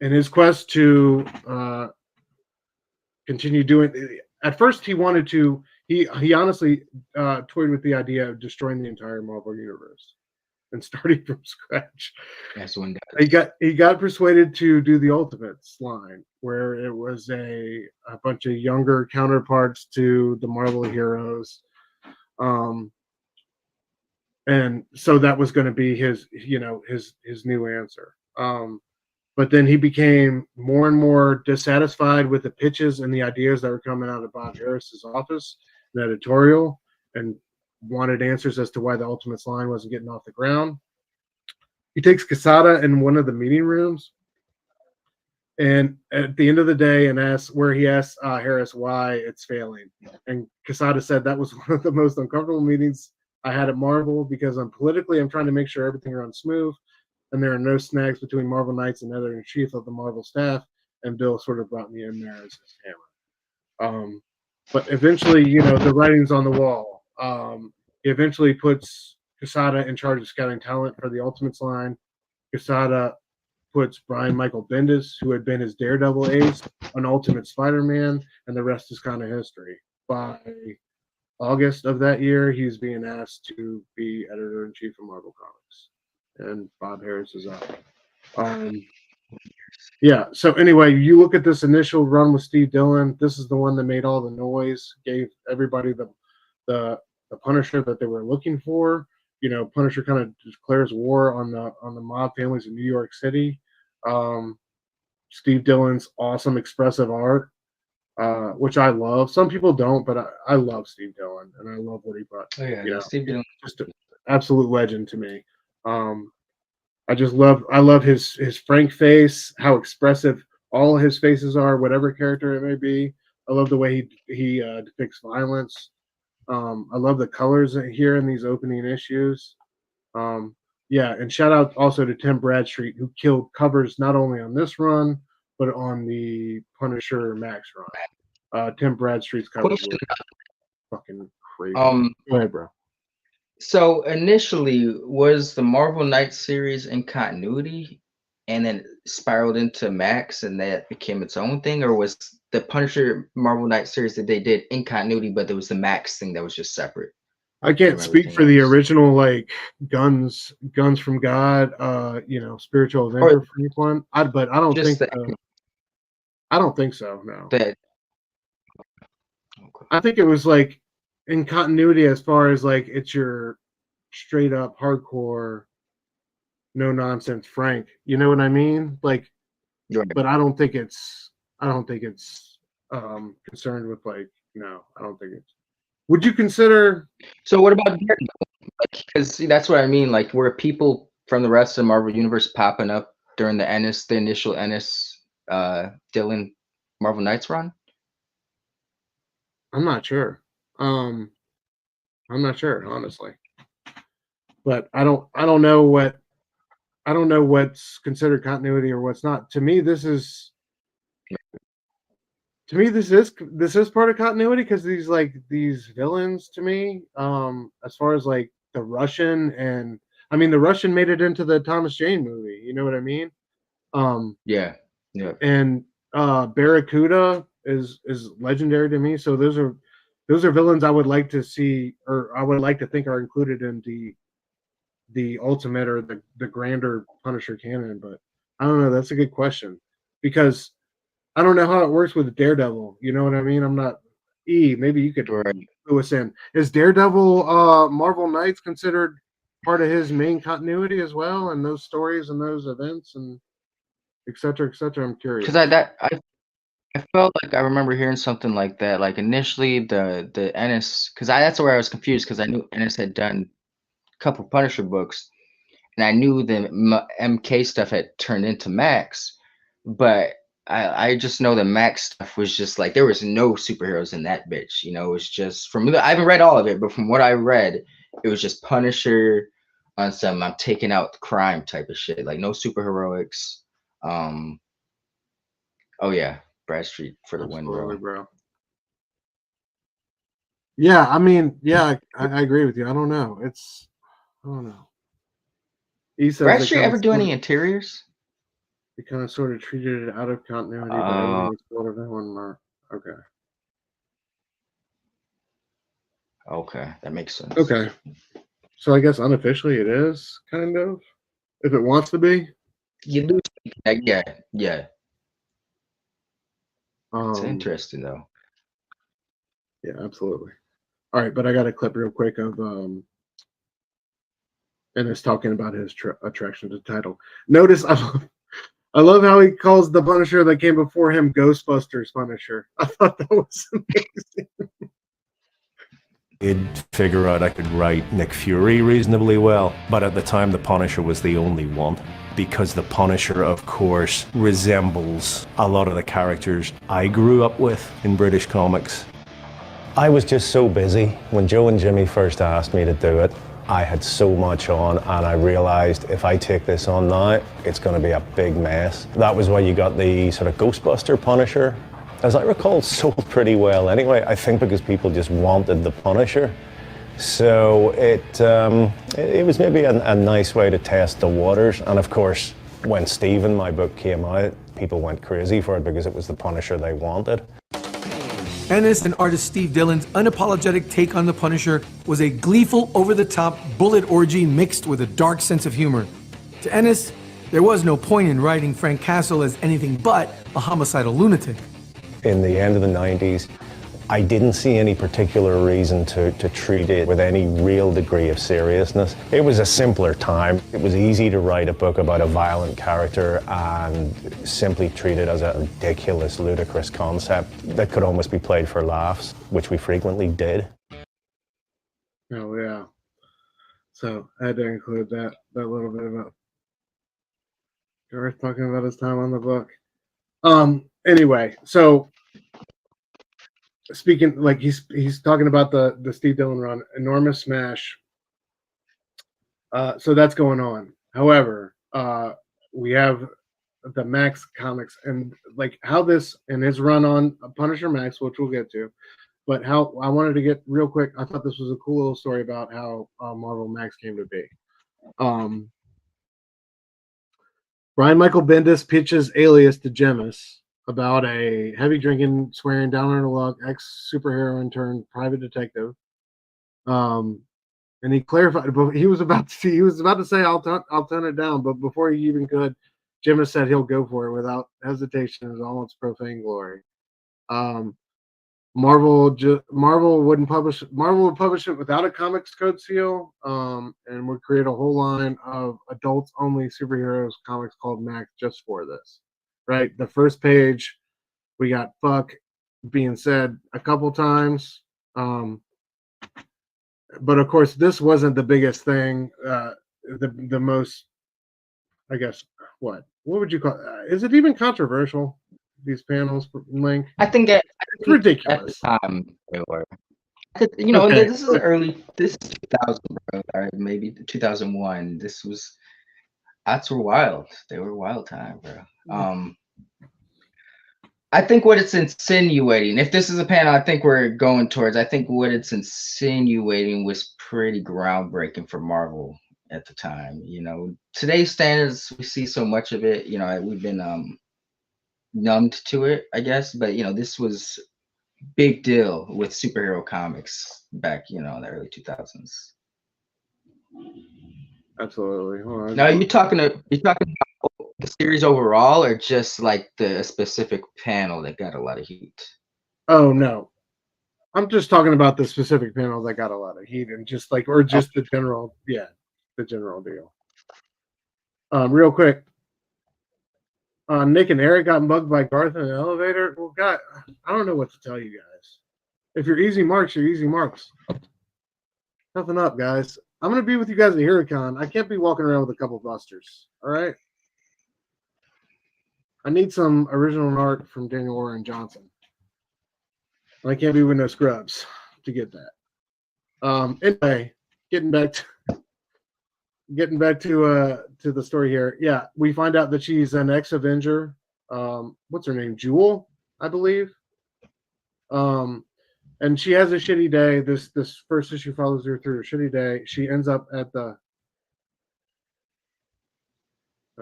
in his quest to continue doing, at first he wanted to, he honestly toyed with the idea of destroying the entire Marvel universe. and starting from scratch. That's one. He got persuaded to do the Ultimates line, where it was a bunch of younger counterparts to the Marvel heroes, and so that was going to be his new answer. But then he became more and more dissatisfied with the pitches and the ideas that were coming out of Bob Harris's office, the editorial, and wanted answers as to why the Ultimates line wasn't getting off the ground. He takes Quesada in one of the meeting rooms, and at the end of the day, he asks Harris why it's failing. And Quesada said that was one of the most uncomfortable meetings I had at Marvel, because I'm trying to make sure everything runs smooth, and there are no snags between Marvel Knights and editor-in-chief of the Marvel staff. And Bill sort of brought me in there as his hammer. But eventually, the writing's on the wall. He eventually puts Quesada in charge of scouting talent for the Ultimates line. Quesada puts Brian Michael Bendis, who had been his Daredevil ace, on Ultimate Spider-Man, and the rest is kind of history. By August of that year, he's being asked to be editor-in-chief of Marvel Comics, and Bob Harris is out. Yeah, so anyway, you look at this initial run with Steve Dillon. This is the one that made all the noise, gave everybody the Punisher that they were looking for. Punisher kind of declares war on the mob families in New York City. Steve Dillon's awesome expressive art, which I love. Some people don't, but I love Steve Dillon, and I love what he brought. Oh yeah, Steve Dillon, just an absolute legend to me. I love his frank face, how expressive all his faces are, whatever character it may be. I love the way he depicts violence. I love the colors here in these opening issues. And shout out also to Tim Bradstreet, who killed covers not only on this run, but on the Punisher Max run. Tim Bradstreet's covers were fucking crazy. Go ahead, bro. So initially, was the Marvel Knights series in continuity, and then spiraled into Max, and that became its own thing, or was the Punisher Marvel Knights series that they did in continuity, but there was the Max thing that was just separate? I can't speak for the original, like Guns from God, Spiritual Avenger for anyone. But I don't think I don't think so. No. I think it was like in continuity as far as like it's your straight up hardcore, no nonsense Frank. You know what I mean? Like, but I don't think it's concerned with like, no, I don't think it's. Would you consider? So what about because that's what I mean. Like, were people from the rest of the Marvel universe popping up during the initial Ennis Dillon Marvel Knights run? I'm not sure. I'm not sure, honestly. But I don't know what's considered continuity or what's not. To me, this is part of continuity, because these villains to me, as far as like the Russian, and I mean the Russian made it into the Thomas Jane movie. You know what I mean? Yeah. And Barracuda is legendary to me. So those are villains I would like to see, or I would like to think are included in the ultimate or the grander Punisher canon. But I don't know. That's a good question, because I don't know how it works with Daredevil. You know what I mean? I'm not. Maybe you could clue us in. Is Daredevil Marvel Knights considered part of his main continuity as well, and those stories and those events and et cetera, et cetera? I'm curious. Because I felt like I remember hearing something like that. Like initially the Ennis, because that's where I was confused, because I knew Ennis had done a couple Punisher books, and I knew the MK stuff had turned into Max, but I just know the Max stuff was just like there was no superheroes in that bitch. It was just I haven't read all of it, but from what I read, it was just Punisher on some I'm taking out the crime type of shit. Like no superheroics. Oh yeah, Bradstreet for the win, bro. Yeah, I mean, yeah, I agree with you. I don't know. I don't know. Bradstreet ever do any interiors? They kind of sort of treated it out of continuity, but everyone was sort of everyone. Okay, that makes sense. Okay, So I guess unofficially it is, kind of, if it wants to be. You lose, yeah. It's Um, interesting though. Yeah, absolutely. All right, but I got a clip real quick of Ennis talking about his attraction to the title. Notice I love how he calls the Punisher that came before him Ghostbusters Punisher. I thought that was amazing. I'd figure out I could write Nick Fury reasonably well, but at the time the Punisher was the only one. Because the Punisher, of course, resembles a lot of the characters I grew up with in British comics. I was just so busy. When Joe and Jimmy first asked me to do it, I had so much on, and I realized if I take this on now, it's going to be a big mess. That was why you got the sort of Ghostbuster Punisher. As I recall, sold pretty well anyway, I think because people just wanted the Punisher. So it was maybe a nice way to test the waters. And of course, when Stephen, my book, came out, people went crazy for it because it was the Punisher they wanted. Ennis and artist Steve Dillon's unapologetic take on the Punisher was a gleeful, over-the-top bullet orgy mixed with a dark sense of humor. To Ennis, there was no point in writing Frank Castle as anything but a homicidal lunatic. In the end of the 90s, I didn't see any particular reason to treat it with any real degree of seriousness. It was a simpler time. It was easy to write a book about a violent character and simply treat it as a ridiculous, ludicrous concept that could almost be played for laughs, which we frequently did. Oh, yeah. So I had to include that little bit about Garth talking about his time on the book. Anyway, so speaking, like he's talking about the Steve Dillon run, enormous smash. So that's going on. However, we have the Max comics and like how this and his run on Punisher Max, which we'll get to, but how I wanted to get real quick. I thought this was a cool little story about how Marvel Max came to be. Brian Michael Bendis pitches Alias to Gemis about a heavy drinking, swearing, down on the luck ex-superhero turned private detective. And he clarified, but he was about to say I'll tone it down, but before he even could, Gemis said he'll go for it without hesitation in all its profane glory. Marvel would publish it without a Comics Code seal, and would create a whole line of adults only superheroes comics called Max just for this. Right, the first page, we got fuck being said a couple times, but of course this wasn't the biggest thing. The most, I guess, what would you call? Is it even controversial? These panels, Link? I think it's ridiculous. At the time, they were. You know, okay. This is 2000, bro, or maybe 2001. That's wild. They were wild time, bro. I think what it's insinuating, if this is a panel I think we're going towards, I think what it's insinuating was pretty groundbreaking for Marvel at the time. You know, today's standards, we see so much of it, you know, we've been numbed to it, I guess, but you know, this was big deal with superhero comics back, you know, in the early 2000s. Absolutely. Now, you're talking about the series overall, or just like the specific panel that got a lot of heat? Oh no, I'm just talking about the specific panel that got a lot of heat, and just like, or just the general, the general deal. Real quick, Nick and Eric got mugged by Garth in an elevator. Well, God, I don't know what to tell you guys. If you're easy marks, you're easy marks. Nothing up, guys. I'm going to be with you guys at HeroCon. I can't be walking around with a couple busters. All right? I need some original art from Daniel Warren Johnson. And I can't be with no scrubs to get that. Anyway, getting back to the story here. Yeah, we find out that she's an ex-Avenger. What's her name? Jewel, I believe. And she has a shitty day. This first issue follows her through a shitty day. She ends up at the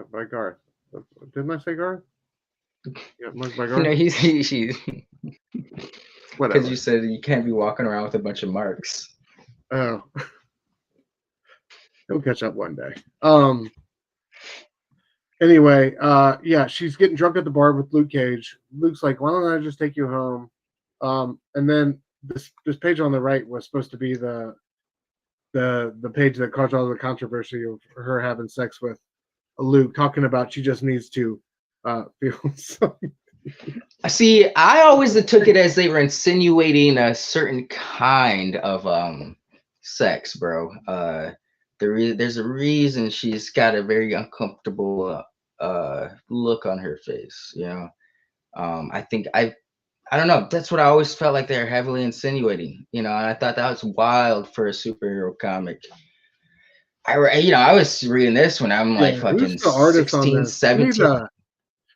by Garth. Didn't I say Garth? Yeah, by Garth. No, he's whatever. Because you said you can't be walking around with a bunch of marks. Oh. He'll catch up one day. Anyway, yeah, she's getting drunk at the bar with Luke Cage. Luke's like, why don't I just take you home? And then this page on the right was supposed to be the page that caused all the controversy of her having sex with Luke, talking about she just needs to feel something. See, I always took it as they were insinuating a certain kind of sex, bro. There's a reason she's got a very uncomfortable look on her face, you know. I think I don't know. That's what I always felt like they're heavily insinuating, you know. And I thought that was wild for a superhero comic. I was reading this when I'm like fucking 16, 17.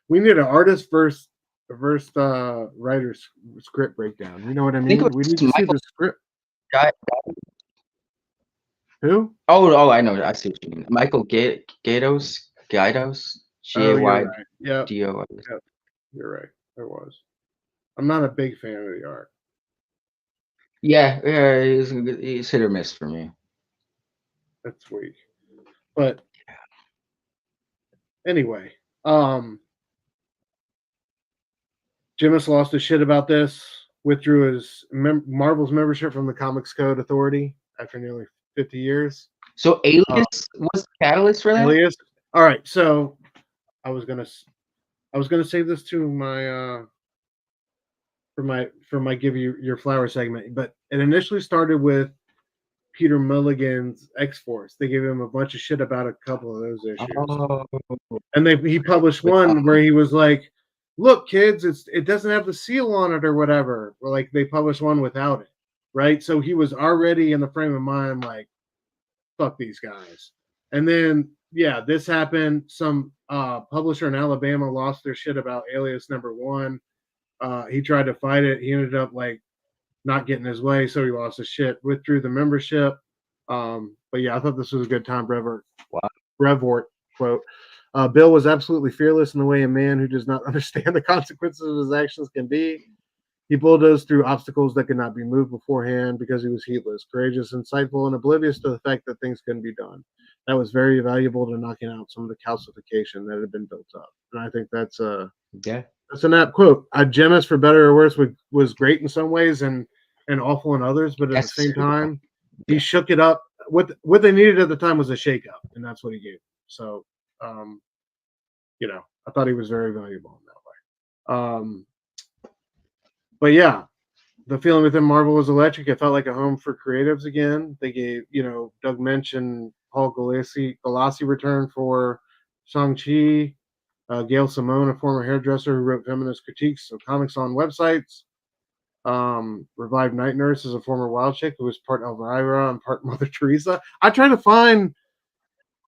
We need an artist versus writer's script breakdown. You know what I mean? We need to see the script. Who? Oh, I know. I see what you mean. Michael Gaidos. G-A-Y-D-O. Yep. You're right. There was. I'm not a big fan of the art. Yeah, he's hit or miss for me. That's weak. But anyway, Jimis lost his shit about this, withdrew his Marvel's membership from the Comics Code Authority after nearly 50 years. So Alias was the catalyst for that? Alias. All right, so I was gonna save this to my for my give you your flower segment, but it initially started with Peter Milligan's X-Force. They gave him a bunch of shit about a couple of those issues, and he published one where he was like, "Look, kids, it doesn't have the seal on it or whatever." Or like they published one without it, right? So he was already in the frame of mind like, "Fuck these guys." And then yeah, this happened. Some publisher in Alabama lost their shit about Alias #1. He tried to fight it. He ended up like not getting his way, so he lost his shit, withdrew the membership. But yeah, I thought this was a good Tom Brevoort quote. Bill was absolutely fearless in the way a man who does not understand the consequences of his actions can be. He bulldozed through obstacles that could not be moved beforehand because he was heedless, courageous, insightful, and oblivious to the fact that things couldn't be done. That was very valuable to knocking out some of the calcification that had been built up. And I think that's that's an apt quote. Jimis, for better or worse, was great in some ways and awful in others, but at the same time, he shook it up. What they needed at the time was a shake-up, and that's what he gave. So, you know, I thought he was very valuable in that way. But yeah, the feeling within Marvel was electric. It felt like a home for creatives again. They gave, you know, Doug mentioned Paul Galassi return for Shang-Chi. Gail Simone, a former hairdresser who wrote feminist critiques of comics on websites. Revived Night Nurse is a former Wild Chick who was part Elvira and part Mother Teresa. I tried to find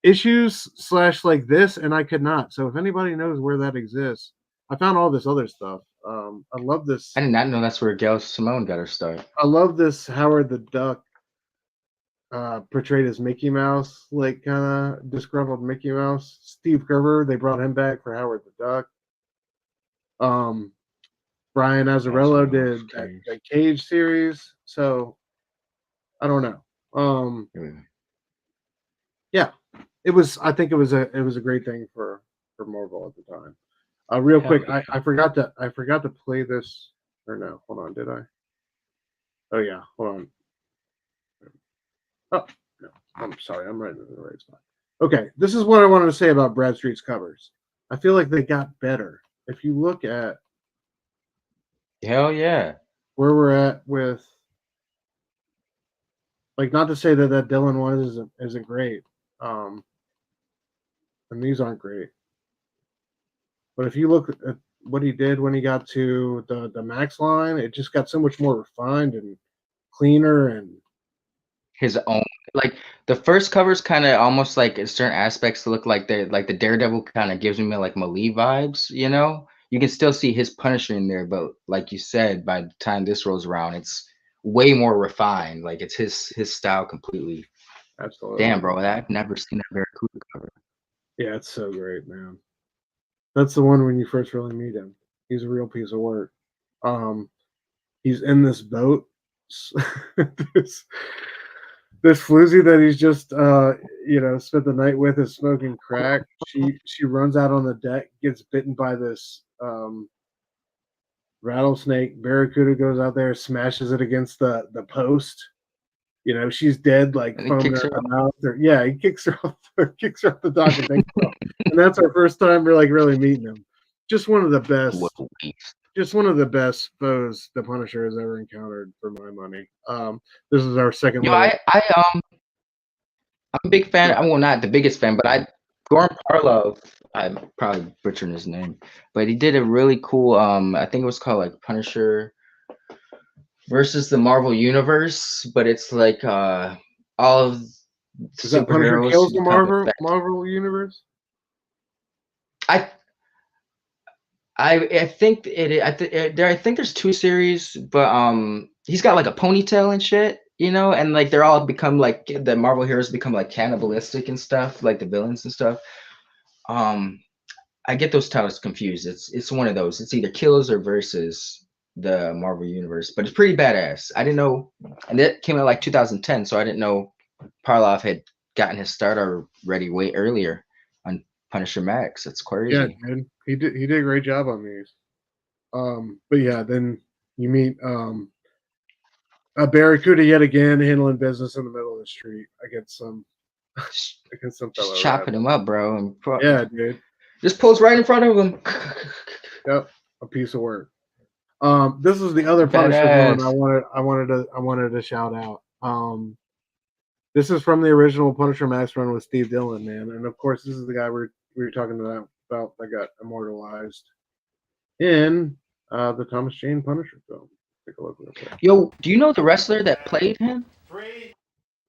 issues / like this, and I could not. So if anybody knows where that exists, I found all this other stuff. I love this. I did not know that's where Gail Simone got her start. I love this Howard the Duck portrayed as Mickey Mouse, like kind of disgruntled Mickey Mouse. Steve Gerber, they brought him back for Howard the Duck. Brian Azzarello did that Cage series. So I don't know. Yeah, it was. I think it was a great thing for Marvel at the time. Real quick, I forgot to play this. Or no, hold on, did I? Oh yeah, hold on. Oh no, I'm sorry, I'm right in the right spot. Okay, this is what I wanted to say about Bradstreet's covers. I feel like they got better. If you look at hell yeah, where we're at with, like, not to say that Dillon one isn't great, and these aren't great, but if you look at what he did when he got to the Max line, it just got so much more refined and cleaner and his own. Like the first covers kind of almost like in certain aspects look like the Daredevil kind of gives me like Malie vibes, you know. You can still see his Punisher in there, but like you said, by the time this rolls around, it's way more refined. Like it's his style completely. Absolutely. Damn, bro, I've never seen that Barracuda cover. Yeah, it's so great, man. That's the one when you first really meet him. He's a real piece of work. He's in this boat. this floozy that he's just spent the night with is smoking crack. She runs out on the deck, gets bitten by this rattlesnake. Barracuda goes out there, smashes it against the post. She's dead, like foaming at her mouth. He kicks her off the dock and takes her off. And that's our first time we're like really meeting him. Just one of the best. Just one of the best foes the Punisher has ever encountered, for my money. This is our second. I'm a big fan. Well, not the biggest fan, but Goran Parlov. I'm probably butchering his name, but he did a really cool. I think it was called like Punisher versus the Marvel Universe, but it's like all of is that Punisher kills the Marvel Universe? I think I think there's 2 series, but he's got like a ponytail and shit, and like they're all become like the Marvel heroes become like cannibalistic and stuff, like the villains and stuff. I get those titles confused. It's one of those. It's either Kills or Versus the Marvel Universe, but it's pretty badass. I didn't know, and it came out like 2010, so I didn't know Parlov had gotten his start already way earlier on Punisher Max. That's crazy. Yeah, dude. He did a great job on these. But yeah, then you meet a Barracuda yet again, handling business in the middle of the street against some fellow. Just chopping him up, bro. And yeah, dude. Just pulls right in front of him. Yep, a piece of work. This is the other Punisher villain I wanted to shout out. This is from the original Punisher Max run with Steve Dillon, man, and of course this is the guy we were talking about that got immortalized in the Thomas Jane Punisher film. Take a look real quick. Yo, do you know the wrestler that played him?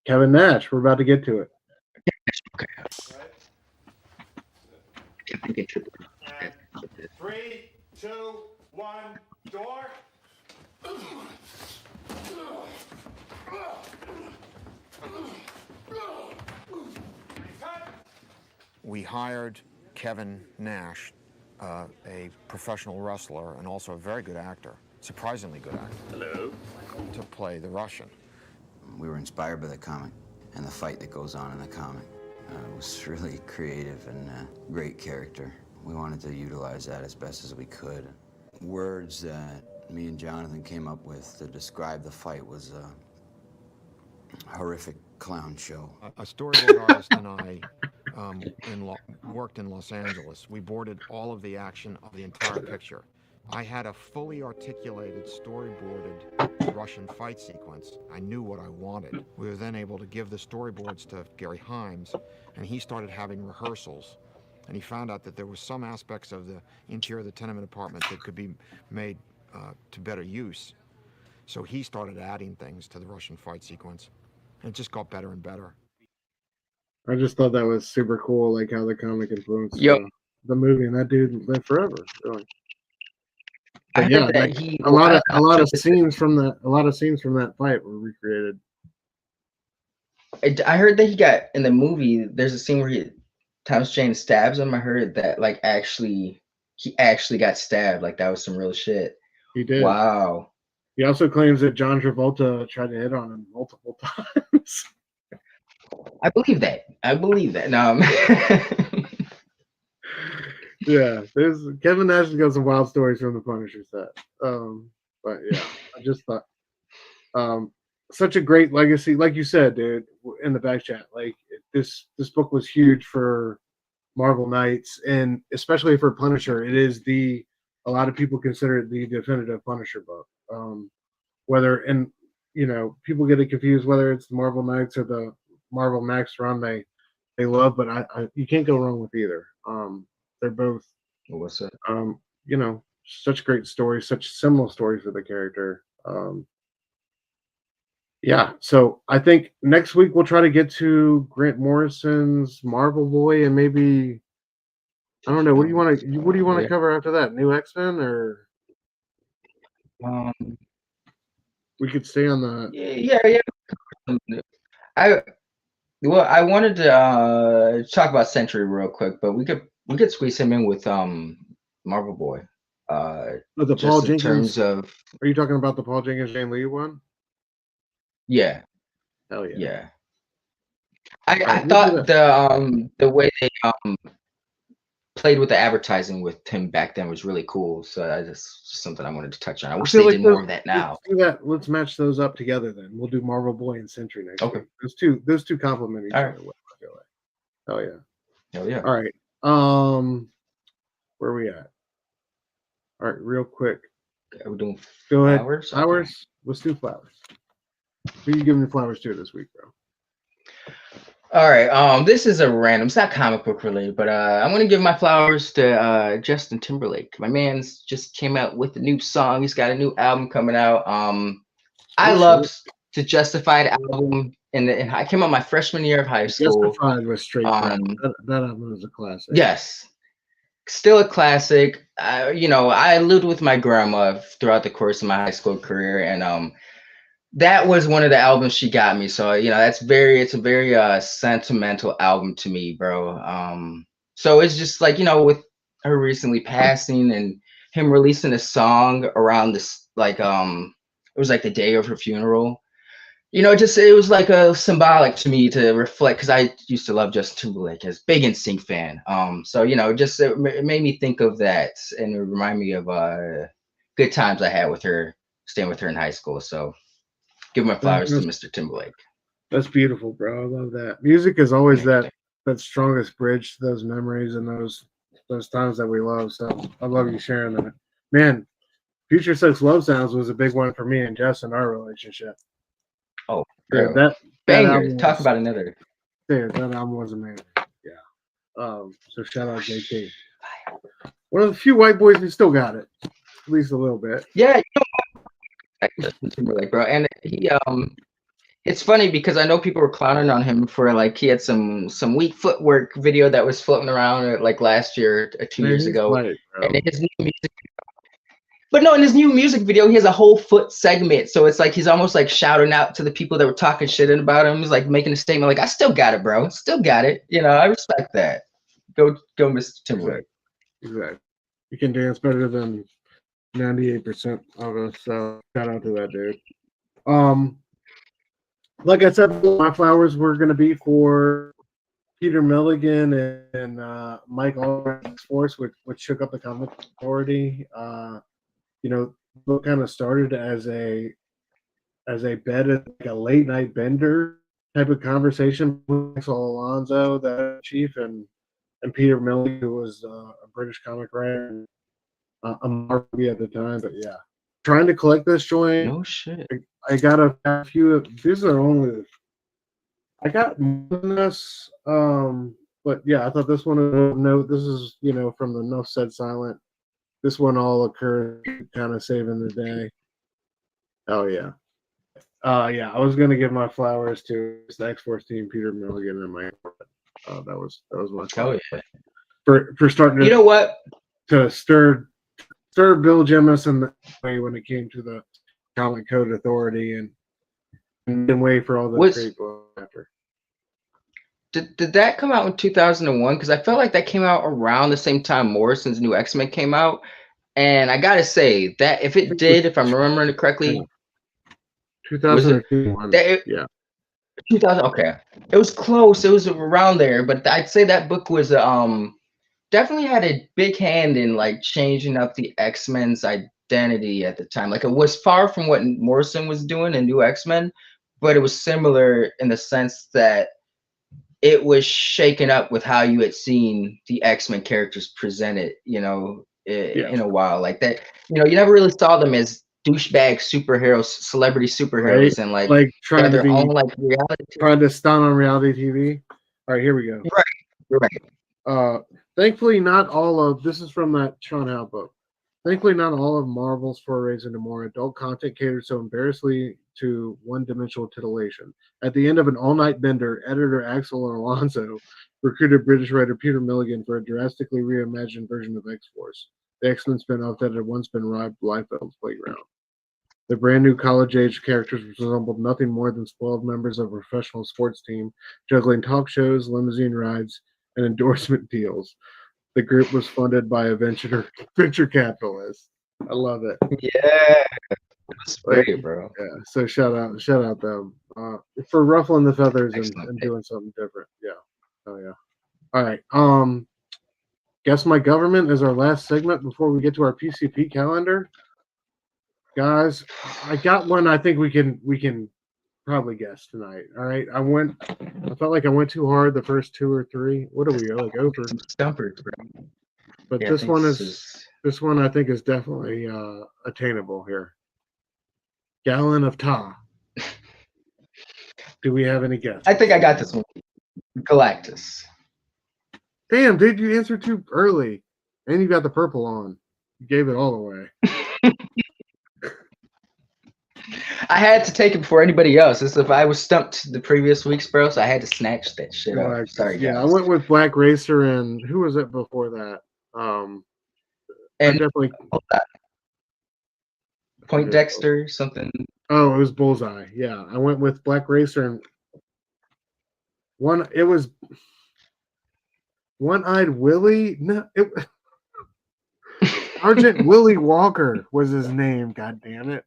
Kevin Nash. We're about to get to it. Okay. 3, 2, 1, door. We hired Kevin Nash, a professional wrestler and also a very good actor, surprisingly good actor, to play the Russian. We were inspired by the comic and the fight that goes on in the comic. It was really creative and a great character. We wanted to utilize that as best as we could. Words that me and Jonathan came up with to describe the fight was a horrific clown show. A storyboard artist and I worked in Los Angeles. We boarded all of the action of the entire picture. I had a fully articulated, storyboarded Russian fight sequence. I knew what I wanted. We were then able to give the storyboards to Gary Himes, and he started having rehearsals. And he found out that there were some aspects of the interior of the tenement apartment that could be made to better use. So he started adding things to the Russian fight sequence. And it just got better and better. I just thought that was super cool, like how the comic influenced the movie, and that dude lived forever. Really. But yeah, like, a lot of scenes from that fight were recreated. I heard that he got in the movie. There's a scene where Thomas Jane stabs him. I heard that he actually got stabbed. Like that was some real shit. He did. Wow. He also claims that John Travolta tried to hit on him multiple times. I believe that. No. Yeah, Kevin Nash has got some wild stories from the Punisher set. But yeah, I just thought such a great legacy, like you said, dude, in the back chat. Like this book was huge for Marvel Knights, and especially for Punisher. It is a lot of people consider it the definitive Punisher book. People get it confused whether it's the Marvel Knights or the Marvel Max run they love, but you can't go wrong with either. They're both, what's that? Such great stories, such similar stories for the character. Yeah, so I think next week we'll try to get to Grant Morrison's Marvel Boy, and maybe I don't know. What do you want to cover after that? New X-Men, or we could stay on the I wanted to talk about Sentry real quick, but we could squeeze him in with Marvel Boy. The Paul Jenkins. Terms of, are you talking about the Paul Jenkins Jane Lee one? Yeah. Hell yeah. Yeah. I thought the way they played with the advertising with him back then was really cool. So that's just something I wanted to touch on. I wish they did more of that now. Let's do that. Let's match those up together then. We'll do Marvel Boy and Sentry next week. Those two complement each other well, I feel like. Oh yeah. Oh yeah. All right. Where are we at? All right, real quick. Are we doing Go ahead. flowers? Flowers. Let's do flowers. Who are you giving the flowers to this week, bro? All right. This is a random. It's not comic book related, but I'm gonna give my flowers to Justin Timberlake. My man's just came out with a new song. He's got a new album coming out. I love the Justified album, and I came out my freshman year of high school. Justified was straight. That album was a classic. Yes, still a classic. I lived with my grandma throughout the course of my high school career, and that was one of the albums she got me. So it's a very sentimental album to me, bro. So it's just like, with her recently passing and him releasing a song around this, like it was like the day of her funeral. It was like a symbolic to me to reflect, because I used to love Justin Timberlake, as big NSYNC fan. So it made me think of that, and it reminded me of good times I had with her, staying with her in high school. So give my flowers to Mr. Timberlake. That's beautiful, bro. I love that. Music is always that strongest bridge to those memories and those times that we love. So I love you sharing that. Man, Future Sex Love Sounds was a big one for me and Jess in our relationship. Oh, yeah, that banger. Talk about another. Dude, that album was amazing. Yeah. So shout out JT. One of the few white boys who still got it, at least a little bit. Yeah. Justin Timberlake, bro, and he it's funny because I know people were clowning on him for, like, he had some weak footwork video that was floating around like last year or 2 years ago. Right, and in his new music, but no, in his new music video, he has a whole foot segment. So it's like he's almost like shouting out to the people that were talking shit about him. He's like making a statement like, I still got it, bro. Still got it. I respect that. Go, Mr. Timberlake. Exactly. You can dance better than 98% of us. So shout out to that dude. Like I said, my flowers were going to be for Peter Milligan and Mike Allred's Force, which shook up the comic authority. The book kind of started as a like a late night bender type of conversation with Axel Alonso, the chief, and Peter Milligan, who was a British comic writer, a Marvel at the time. But yeah, trying to collect this joint. No shit. I got a few of these are only. I got more than this, but yeah, I thought this one. No, this is from the Enough Said Silent. This one all occurred kind of saving the day. Oh yeah, yeah. I was gonna give my flowers to the X-Force team, Peter Milligan, and Mike. That was my. Oh yeah. For starting to. You know what? To stir Bill Jemison the way when it came to the Comic Code Authority and way for all the great books after. Did that come out in 2001? Because I felt like that came out around the same time Morrison's new X-Men came out. And I gotta say that if it did, if I'm remembering it correctly, 2002. Yeah. 2000. Okay, it was close. It was around there, but I'd say that book was definitely had a big hand in like changing up the X-Men's identity at the time. Like, it was far from what Morrison was doing in New X-Men, but it was similar in the sense that it was shaken up with how you had seen the X-Men characters presented, in a while. Like that, you never really saw them as douchebag superheroes, celebrity superheroes, right? And like trying to be own, like, reality, trying to stun on reality TV. All right, here we go. Right. Thankfully, not all of this is from that Sean Howe book. Thankfully, not all of Marvel's forays into more adult content catered so embarrassingly to one-dimensional titillation. At the end of an all-night bender, editor Axel Alonso recruited British writer Peter Milligan for a drastically reimagined version of X-Force, the X-Men spin-off that had once been Rob Liefeld's playground. The brand-new college-age characters resembled nothing more than spoiled members of a professional sports team, juggling talk shows, limousine rides, and endorsement deals. The group was funded by a venture capitalist. I love it. Yeah, that's great, bro. Yeah, so shout out them. for ruffling the feathers and Excellent pick. doing something different. Yeah. Oh yeah. All right. Guess My Government is our last segment before we get to our PCP calendar. Guys, I got one I think we can probably guess tonight. All right. I felt like I went too hard the first 2 or 3. What are we like over? Some stumpers, bro. But Yeah, I this think one this is this one I think is definitely attainable here. Gallon of Ta. Do we have any guesses? I think I got this one. Galactus. Damn, dude, you answered too early. And you got the purple on. You gave it all away. I had to take it before anybody else. As if I was stumped the previous weeks, bro, so I had to snatch that shit up. Sorry, guys. Yeah, I went with Black Racer and who was it before that? And definitely Point Dexter, something. Oh, it was Bullseye. Yeah, I went with Black Racer and it was One-Eyed Willie. No, Sergeant Willie Walker was his name. God damn it!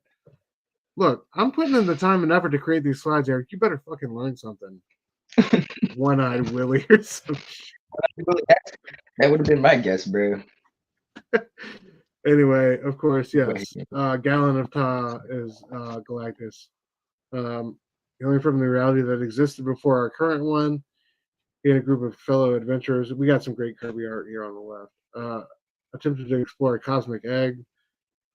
Look, I'm putting in the time and effort to create these slides, Eric. You better fucking learn something. One-Eyed Willie or some shit. That would have been my guess, bro. Anyway, of course, yes. Gallon of Ta is Galactus. Only from the reality that existed before our current one. He had a group of fellow adventurers. We got some great Kirby art here on the left. Attempted to explore a cosmic egg.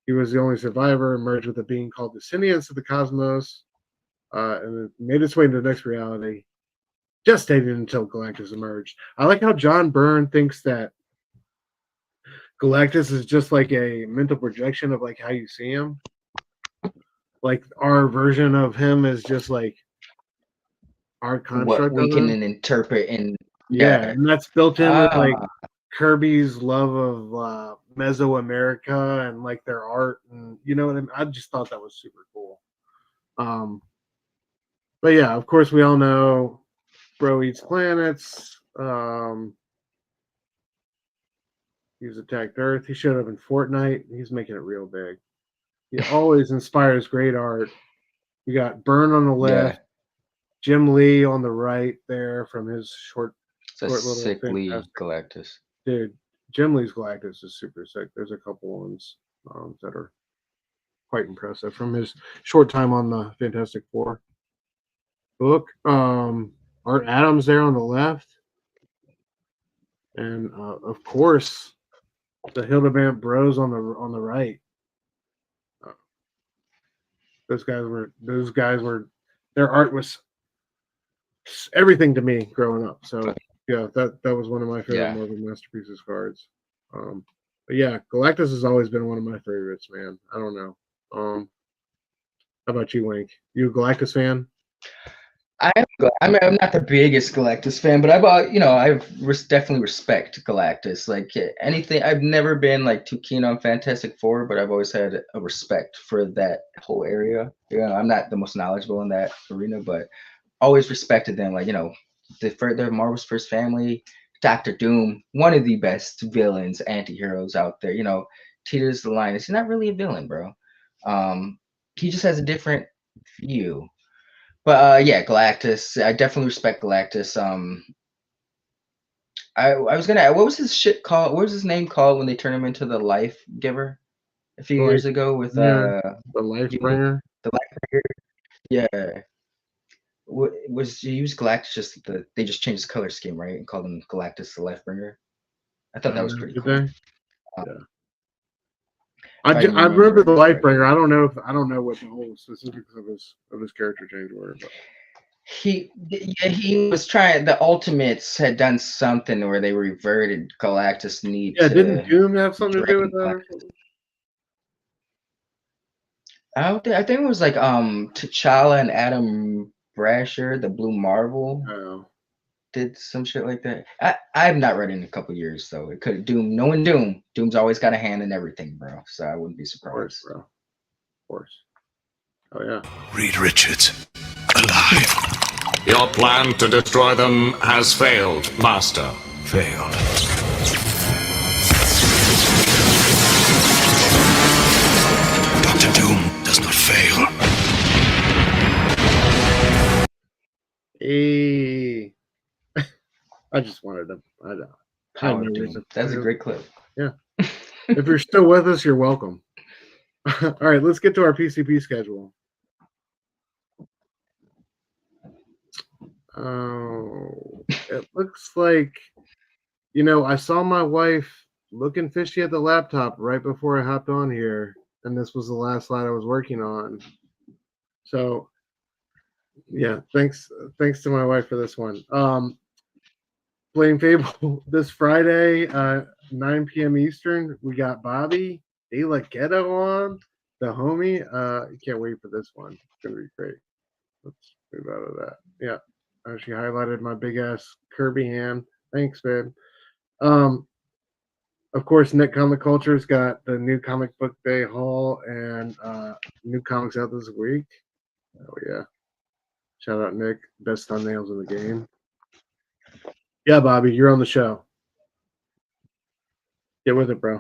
He was the only survivor, merged with a being called the Sentience of the Cosmos, and it made its way into the next reality. Just stayed until Galactus emerged. I like how John Byrne thinks that Galactus is just like a mental projection of like how you see him. Like our version of him is just like our construct. What we can interpret and yeah, and that's built in with like Kirby's love of Mesoamerica and like their art, and you know what I mean. I just thought that was super cool. But yeah, of course we all know Bro Eats Planets. He's attacked Earth. He showed up in Fortnite. He's making it real big. He always inspires great art. You got Byrne on the left, Jim Lee on the right there from his short little sick Lee Fantastic. Galactus. Dude, Jim Lee's Galactus is super sick. There's a couple ones that are quite impressive from his short time on the Fantastic Four book. Art Adams there on the left. And of course, the Hildebrandt Bros on the right. Those guys were their art was everything to me growing up. So yeah, that was one of my favorite Marvel Masterpieces cards. But yeah, Galactus has always been one of my favorites, man. I don't know. How about you, Link? You a Galactus fan? I'm not the biggest Galactus fan, but I definitely respect Galactus. Like anything, I've never been like too keen on Fantastic Four, but I've always had a respect for that whole area. You know, I'm not the most knowledgeable in that arena, but always respected them. Like, you know, they're Marvel's first family. Dr. Doom, one of the best villains, anti-heroes out there. You know, teeters the line. He's not really a villain, bro. He just has a different view. But yeah, Galactus. I definitely respect Galactus. I was gonna. What was his shit called? What was his name called when they turned him into the Life Giver a few years ago with the Life Bringer? The Life Bringer. Yeah. He was Galactus? They just changed his color scheme, right, and called him Galactus the Life Bringer. I thought that was pretty cool. Yeah. I remember the Life Bringer. I don't know what the whole specifics of his character change were. But. He was trying. The Ultimates had done something where they reverted Galactus' need. Yeah, didn't Doom have something to do with that? I think it was like T'Challa and Adam Brasher, the Blue Marvel, did some shit like that. I have not read it in a couple years, so it could have Doom. Knowing Doom, Doom's always got a hand in everything, bro. So I wouldn't be surprised. Of course. Oh yeah. Reed Richards, alive. Your plan to destroy them has failed, Master. Failed. Dr. Doom does not fail. Hey, I just wanted to. I had Power no Doom. reason That's a to. great clip. Yeah. If you're still with us, you're welcome. All right, let's get to our PCP schedule. Oh, it looks like, I saw my wife looking fishy at the laptop right before I hopped on here, and this was the last slide I was working on. So, yeah, thanks to my wife for this one. Playing Fable this Friday, 9 p.m. Eastern. We got Bobby De La Ghetto on, the homie. Can't wait for this one. It's gonna be great. Let's move out of that. Yeah, she highlighted my big ass Kirby hand. Thanks, man. Of course, Nick Comic Culture's got the new Comic Book Day haul and new comics out this week. Oh yeah! Shout out Nick, best thumbnails in the game. Yeah, Bobby, you're on the show. Get with it, bro.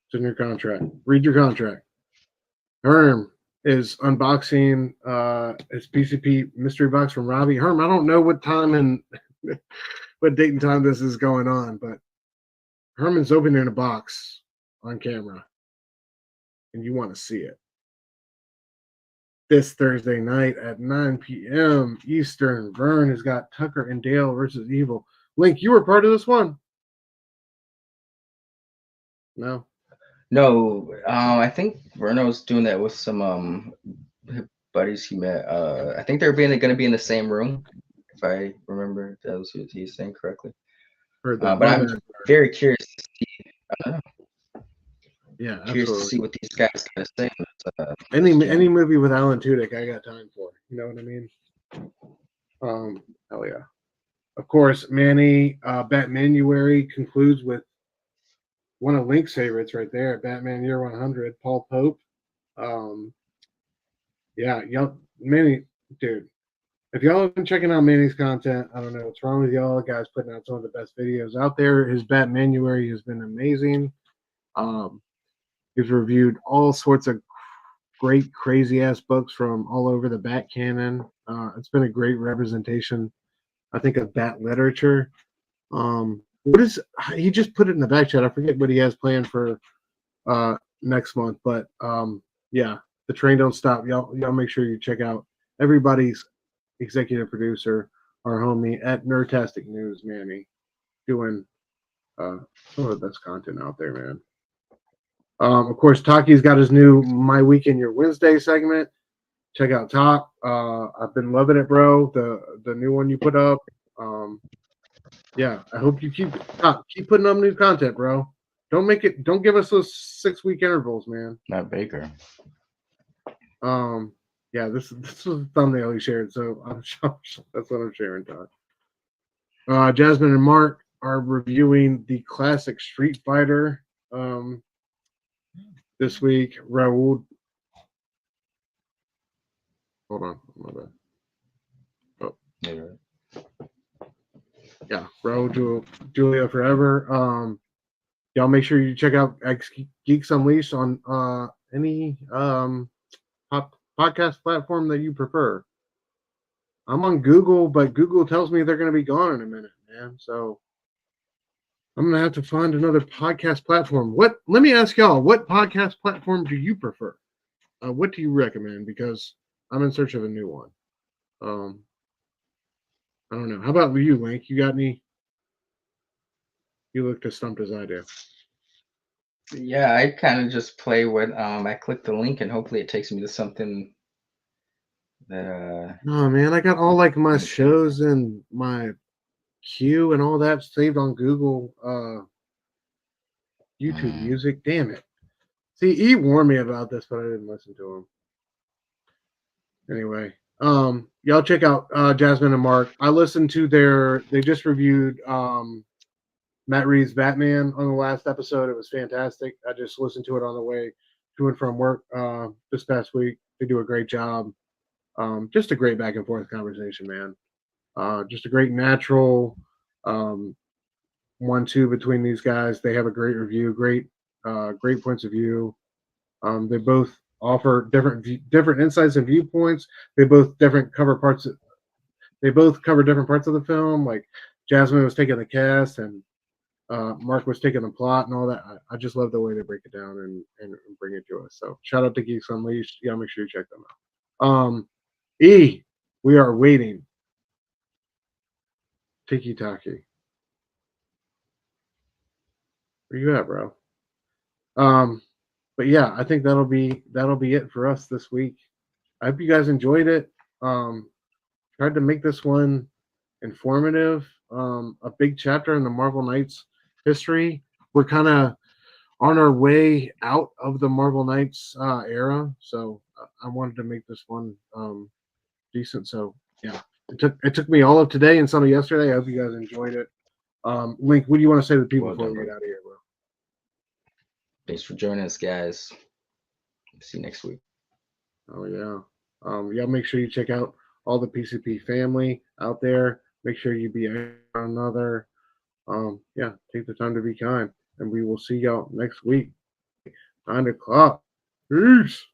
It's in your contract. Read your contract. Herm is unboxing his PCP mystery box from Robbie. Herm, I don't know what time and what date and time this is going on, but Herman's opening a box on camera, and you want to see it. This Thursday night at 9 p.m. Eastern, Vern has got Tucker and Dale versus Evil. Link, you were part of this one? No? No, I think Verno's doing that with some buddies he met. I think they're going to be in the same room, if I remember that was what he's saying correctly. Heard that. But I'm very curious to see. Yeah, curious absolutely. to see what these guys got to say. Any movie with Alan Tudyk, I got time for. You know what I mean? Hell yeah. Of course, Manny, Batmanuary concludes with one of Link's favorites right there, Batman Year 100, Paul Pope. Yeah, y'all, Manny, dude. If y'all have been checking out Manny's content, I don't know what's wrong with y'all. The guy's putting out some of the best videos out there. His Batmanuary has been amazing. He's reviewed all sorts of great, crazy ass books from all over the Bat canon. It's been a great representation, I think, of Bat literature. What is he just put it in the back chat? I forget what he has planned for next month, but yeah, the train don't stop. Y'all make sure you check out everybody's executive producer, our homie at Nerdtastic News, Manny, doing some of the best content out there, man. Of course, Taki's got his new My Weekend Your Wednesday segment. Check out Talk. I've been loving it, bro. The new one you put up. Yeah, I hope you keep putting up new content, bro. Don't give us those 6-week intervals, man. Not Baker. Yeah, this was a thumbnail he shared, so that's what I'm sharing, Todd. Jasmine and Mark are reviewing the classic Street Fighter this week. Raoul. Hold on, my bad. Oh, yeah, Raoul Julia Forever. Y'all make sure you check out X Geeks Unleashed on any podcast platform that you prefer. I'm on Google, but Google tells me they're going to be gone in a minute, man. So I'm going to have to find another podcast platform. Let me ask y'all, what podcast platform do you prefer? What do you recommend? Because I'm in search of a new one. I don't know. How about you, Link? You got any? You look as stumped as I do. Yeah, I kind of just play with I click the link and hopefully it takes me to something that Oh man, I got all like my shows and my queue and all that saved on Google YouTube Music. Damn it. See, he warned me about this, but I didn't listen to him. Anyway, y'all check out Jasmine and Mark. I listened to they just reviewed Matt Reeves' Batman on the last episode. It was fantastic. I just listened to it on the way to and from work this past week. They do a great job. Just a great back and forth conversation, man. Just a great natural 1-2 between these guys. They have a great review, great points of view. They both offer different insights and viewpoints. They both cover parts they both cover different parts of the film. Like Jasmine was taking the cast and Mark was taking the plot and all that. I just love the way they break it down and bring it to us. So shout out to Geeks Unleashed. Yeah, make sure you check them out. E, we are waiting. Tiki Taki. Where you at, bro? But yeah, I think that'll be it for us this week. I hope you guys enjoyed it. Tried to make this one informative. A big chapter in the Marvel Knights history. We're kind of on our way out of the Marvel Knights era, so I wanted to make this one decent. So yeah, it took me all of today and some of yesterday. I hope you guys enjoyed it. Link, what do you want to say to the people before we get out of here, bro? Thanks for joining us, guys. See you next week. Oh yeah. Yeah, make sure you check out all the PCP family out there. Make sure you be another. Yeah, take the time to be kind. And we will see y'all next week. 9 o'clock. Peace.